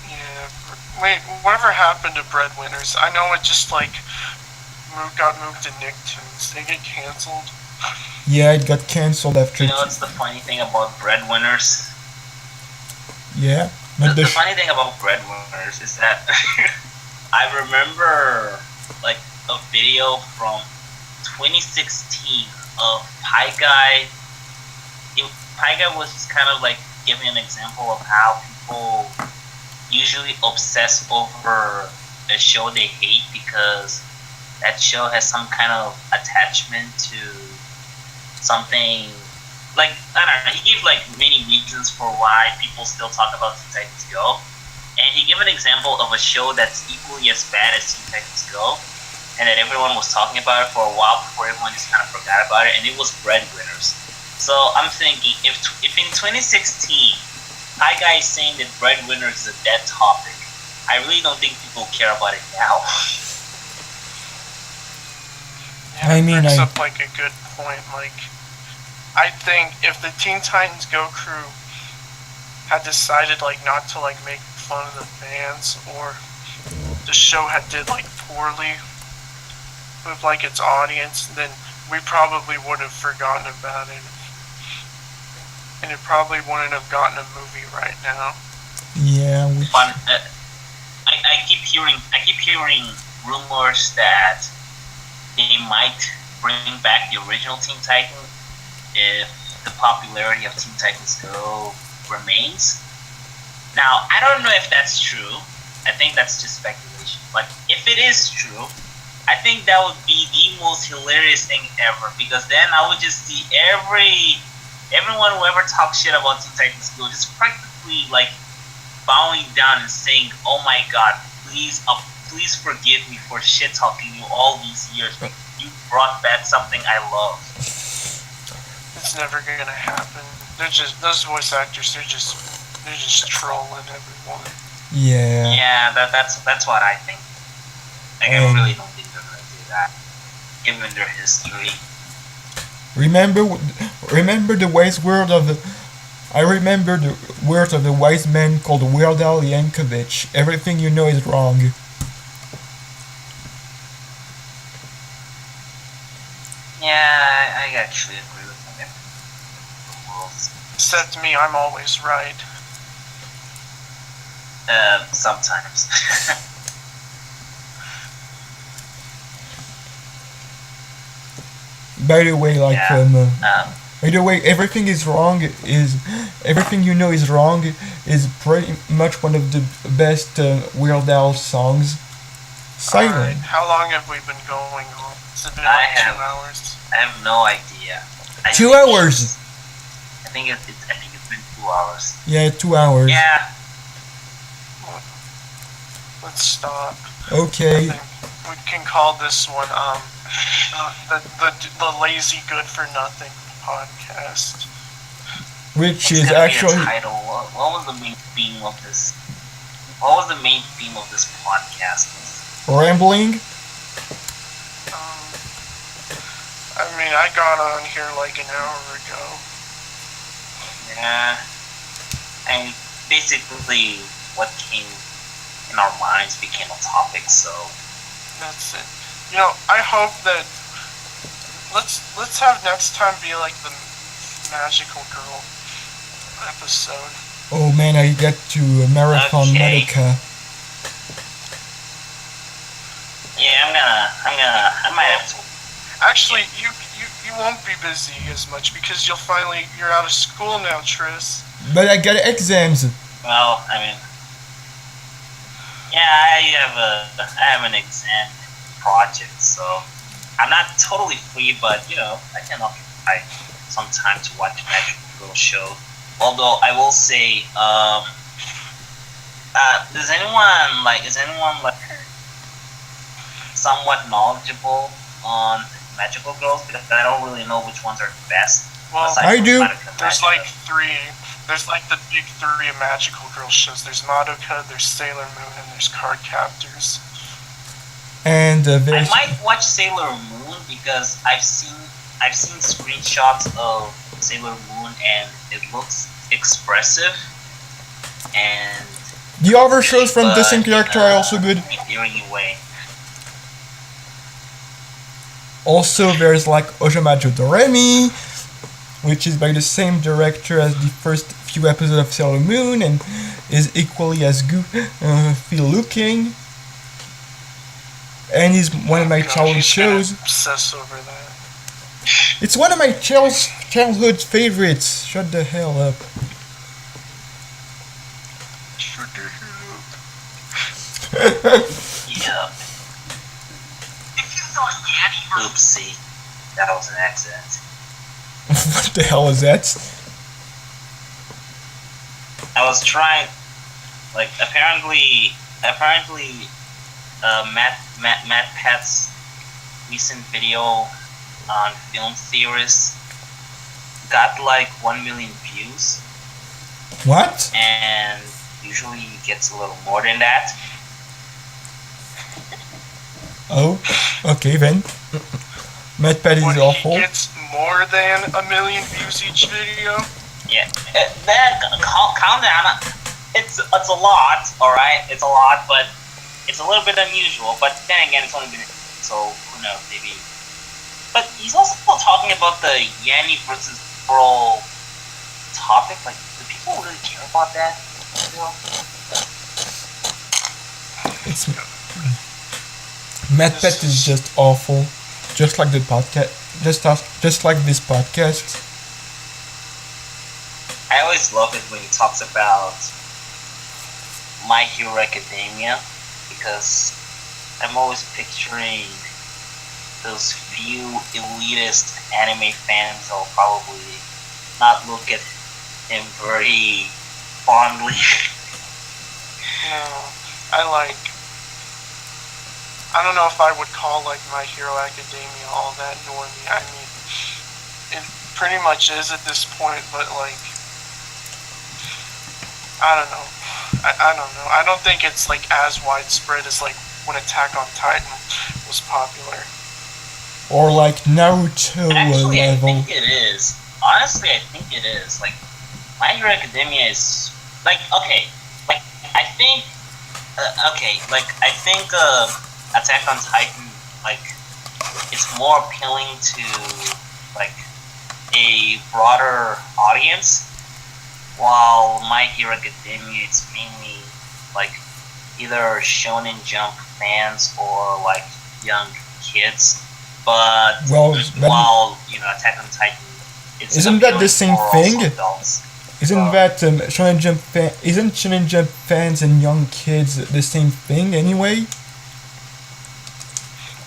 Yeah. Wait, whatever happened to Breadwinners? I know it just like got moved to Nicktoons. They get canceled. Yeah, it got cancelled after. You know what's the funny thing about breadwinners? Yeah, The, not the. the funny thing about breadwinners is that I remember like a video from 2016 of Pie Guy. Pie Guy was just kind of like giving an example of how people usually obsess over a show they hate because that show has some kind of attachment to something. Like, I don't know, he gave like many reasons for why people still talk about Teen Titans Go. And he gave an example of a show that's equally as bad as Teen Titans Go, and that everyone was talking about it for a while before everyone just kind of forgot about it, and it was Breadwinners. So I'm thinking, if in 2016, Pie Guy is saying that Breadwinners is a dead topic, I really don't think people care about it now. Yeah, I mean, brings I- up like a good point. Like, I think if the Teen Titans Go crew had decided like not to like make fun of the fans, or the show had did like poorly with like its audience, then we probably would have forgotten about it, and it probably wouldn't have gotten a movie right now. Yeah, we. Fun. I keep hearing rumors that they might bring back the original Teen Titans if the popularity of Teen Titans Go remains. Now, I don't know if that's true. I think that's just speculation. But if it is true, I think that would be the most hilarious thing ever, because then I would just see everyone who ever talks shit about Teen Titans Go just practically like bowing down and saying, "Oh my God, please forgive me for shit talking you all these years. You brought back something I love." It's never gonna happen. They're just those voice actors. They're just trolling everyone. Yeah. Yeah, that's what I think. Like, I really don't think they're gonna do that, given their history. Remember the wise word of the. I remember the words of the wise man called Weird Al Yankovic. Everything you know is wrong. Yeah, I actually agree with him. Except me, I'm always right. Sometimes. By the way, like Yeah. by the way, everything you know is wrong is pretty much one of the best Weird Al songs. Silent. Alright, how long have we been going on? Has it been I like 2 have- hours? I have no idea. 2 think hours. I think it's been 2 hours. Yeah, 2 hours. Yeah. Let's stop. Okay. I think we can call this one the lazy good for nothing podcast. Which It's is gonna be actually the title. What was the main theme of this? What was the main theme of this podcast? rambling. I mean, I got on here like an hour ago. Yeah. And basically, what came in our minds became a topic. So That's it. You know, I hope that let's have next time be like the Magical Girl episode. Oh man, I got to marathon Okay. Madoka. yeah, I might have to. Actually, you won't be busy as much because you're out of school now, Tris. But I got exams. Well, I mean, yeah, I have an exam project, so I'm not totally free, but you know, I can occupy some time to watch Magical Girl show. Although I will say, is anyone like somewhat knowledgeable on Magical Girls? Because I don't really know which ones are the best. Well, aside I from do. Madoka there's Magica. like three. There's like the big three of Magical Girl shows. There's Madoka, there's Sailor Moon, and there's Card Captors. And I there's might watch Sailor Moon because I've seen screenshots of Sailor Moon and it looks expressive, and the other shows from the but same character in are a also good. endearing way. Also, there's like Ojamajo Doremi, which is by the same director as the first few episodes of Sailor Moon and is equally as goofy looking. And is one of my childhood shows. Obsess over that. It's one of my childhood favorites. Shut the hell up. Yeah. Oopsie. That was an accident. What the hell is that? I was trying, like, apparently, Matt Pat's recent video on film theorists got like 1 million views, What? and usually it gets a little more than that. Oh, okay then. Matt Pat is What, awful. he gets more than 1 million views each video? Yeah, man, calm down. It's a lot, all right. It's a lot, but it's a little bit unusual. But then again, it's only been so who knows, maybe. But he's also talking about the Yanni versus Pearl topic. Like, do people really care about that? It's Matt Pat is just awful, just like the podcast, just like this podcast. I always love it when he talks about My Hero Academia, because I'm always picturing those few elitist anime fans that will probably not look at him very fondly. No, I don't know if I would call like My Hero Academia all that normie. I mean, it pretty much is at this point, but like, I don't know. I don't know. I don't think it's like as widespread as like when Attack on Titan was popular. Or like Naruto Actually, I level. think it is. Honestly, I think it is. Like, My Hero Academia is like, okay, like I think I think Attack on Titan, like, it's more appealing to like a broader audience, while My Hero Academia, it's mainly like either Shonen Jump fans or like young kids. But Well, while Attack on Titan, it's Isn't that the appealing same for thing? also adults. Isn't that isn't Shonen Jump fans and young kids the same thing anyway?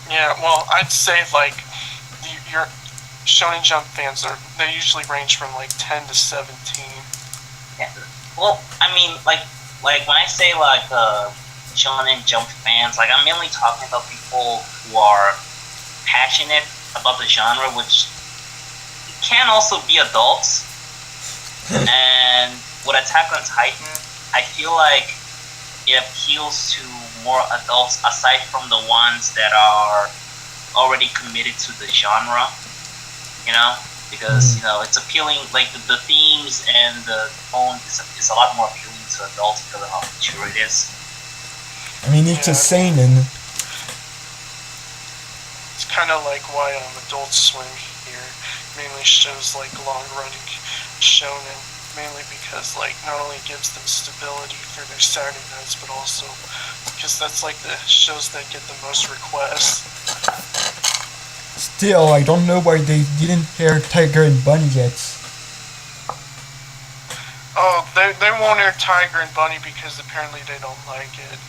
Yeah, well, I'd say like your Shonen Jump fans they usually range from like 10 to 17. Yeah. Well, I mean, like when I say like Shonen Jump fans, like I'm mainly talking about people who are passionate about the genre, which can also be adults. And with Attack on Titan, I feel like it appeals to more adults aside from the ones that are already committed to the genre, because it's appealing, like the themes and the tone is a lot more appealing to adults because of how mature it is. I mean, it's a seinen. It's kind of like why Adult Swim here mainly shows like long-running shonen, mainly because like not only gives them stability for their Saturday nights, but also because that's like the shows that get the most requests. Still, I don't know why they didn't air Tiger and Bunny yet. Oh, they won't air Tiger and Bunny because apparently they don't like it.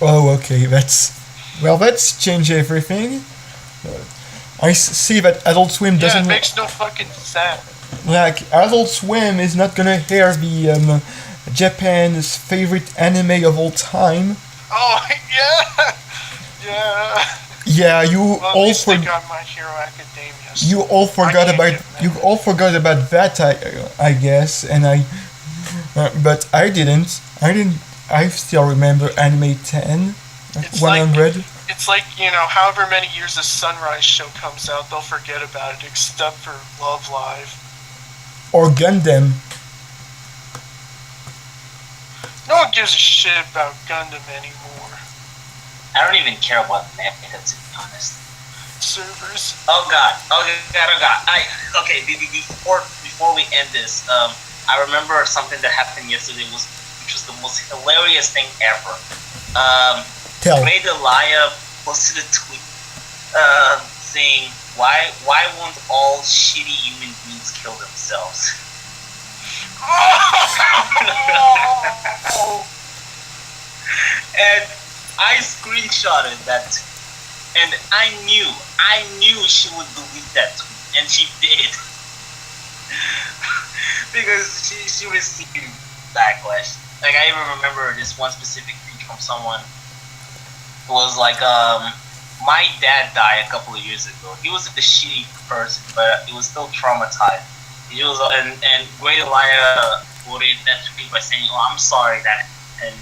Oh, okay, that's changed everything. I see that Adult Swim Yeah, doesn't it makes no fucking sense. like Adult Swim is not gonna air the Japan's favorite anime of all time. Oh yeah, yeah. Yeah, you Well, at all least they got My Hero Academia. So you all forgot I can't about get mad. you all forgot about that. I guess, and but I didn't. I still remember Anime 10, It's 100. It's like, however many years a Sunrise show comes out, they'll forget about it, except for Love Live. Or Gundam. No one gives a shit about Gundam anymore. I don't even care about Mecha, to be honest. servers. Oh god. Okay, god, oh god. Before we end this, I remember something that happened yesterday which was the most hilarious thing ever. Tell. Ray Delia posted a tweet saying why won't all shitty human beings kill themselves? And I screenshotted that, and I knew she would delete that tweet, and she did. Because she received backlash. Like, I even remember this one specific tweet from someone who was like, my dad died a couple of years ago. He was a shitty person, but he was still traumatized. He was, and Great Elia quoted that tweet by saying, "Oh, I'm sorry that," and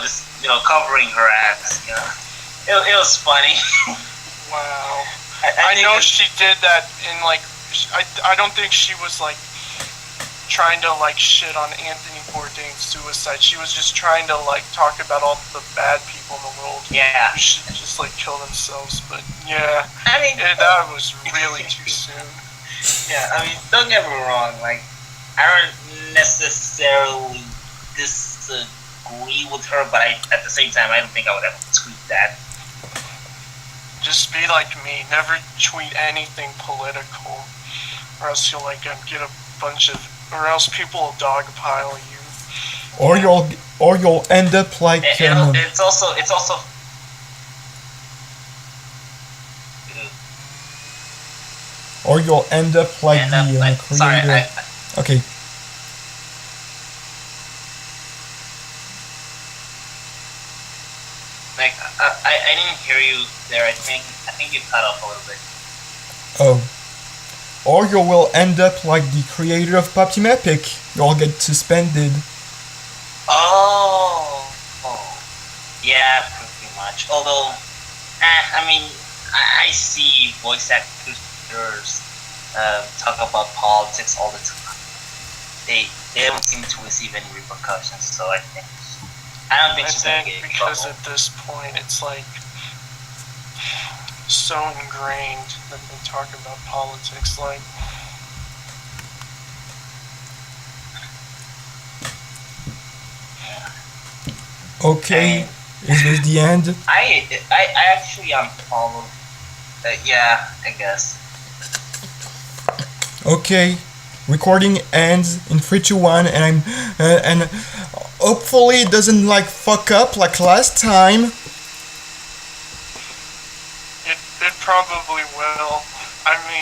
just covering her ass. It was funny. Wow. I I know she did that in like. I don't think she was like trying to like shit on Anthony Bourdain's suicide. She was just trying to like talk about all the bad people in the world Yeah. who should just like kill themselves. But yeah, I mean, that was really too soon. yeah. I mean, don't get me wrong. Like, I don't necessarily disagree with her, but at the same time, I don't think I would ever tweet that. Just be like me. Never tweet anything political, or else you'll like get a bunch of, or else people will dogpile you. Or you'll end up like It's also or you'll end up like and, the like, sorry, creator. Okay. like I didn't hear you there. I think you cut off a little bit. Oh. Or you will end up like the creator of PUBG Epic. You'll get suspended. Oh, yeah, pretty much. Although, I mean, I see voice actors talk about politics all the time. They don't seem to receive any repercussions. So I don't think she's gonna get in because trouble. at this point it's like so ingrained that they talk about politics like. Okay. Is this the end? I actually unfollowed. Yeah, I guess. Okay. Recording ends in 3, 2, 1, and I'm and hopefully it doesn't like fuck up like last time. It probably will. I mean.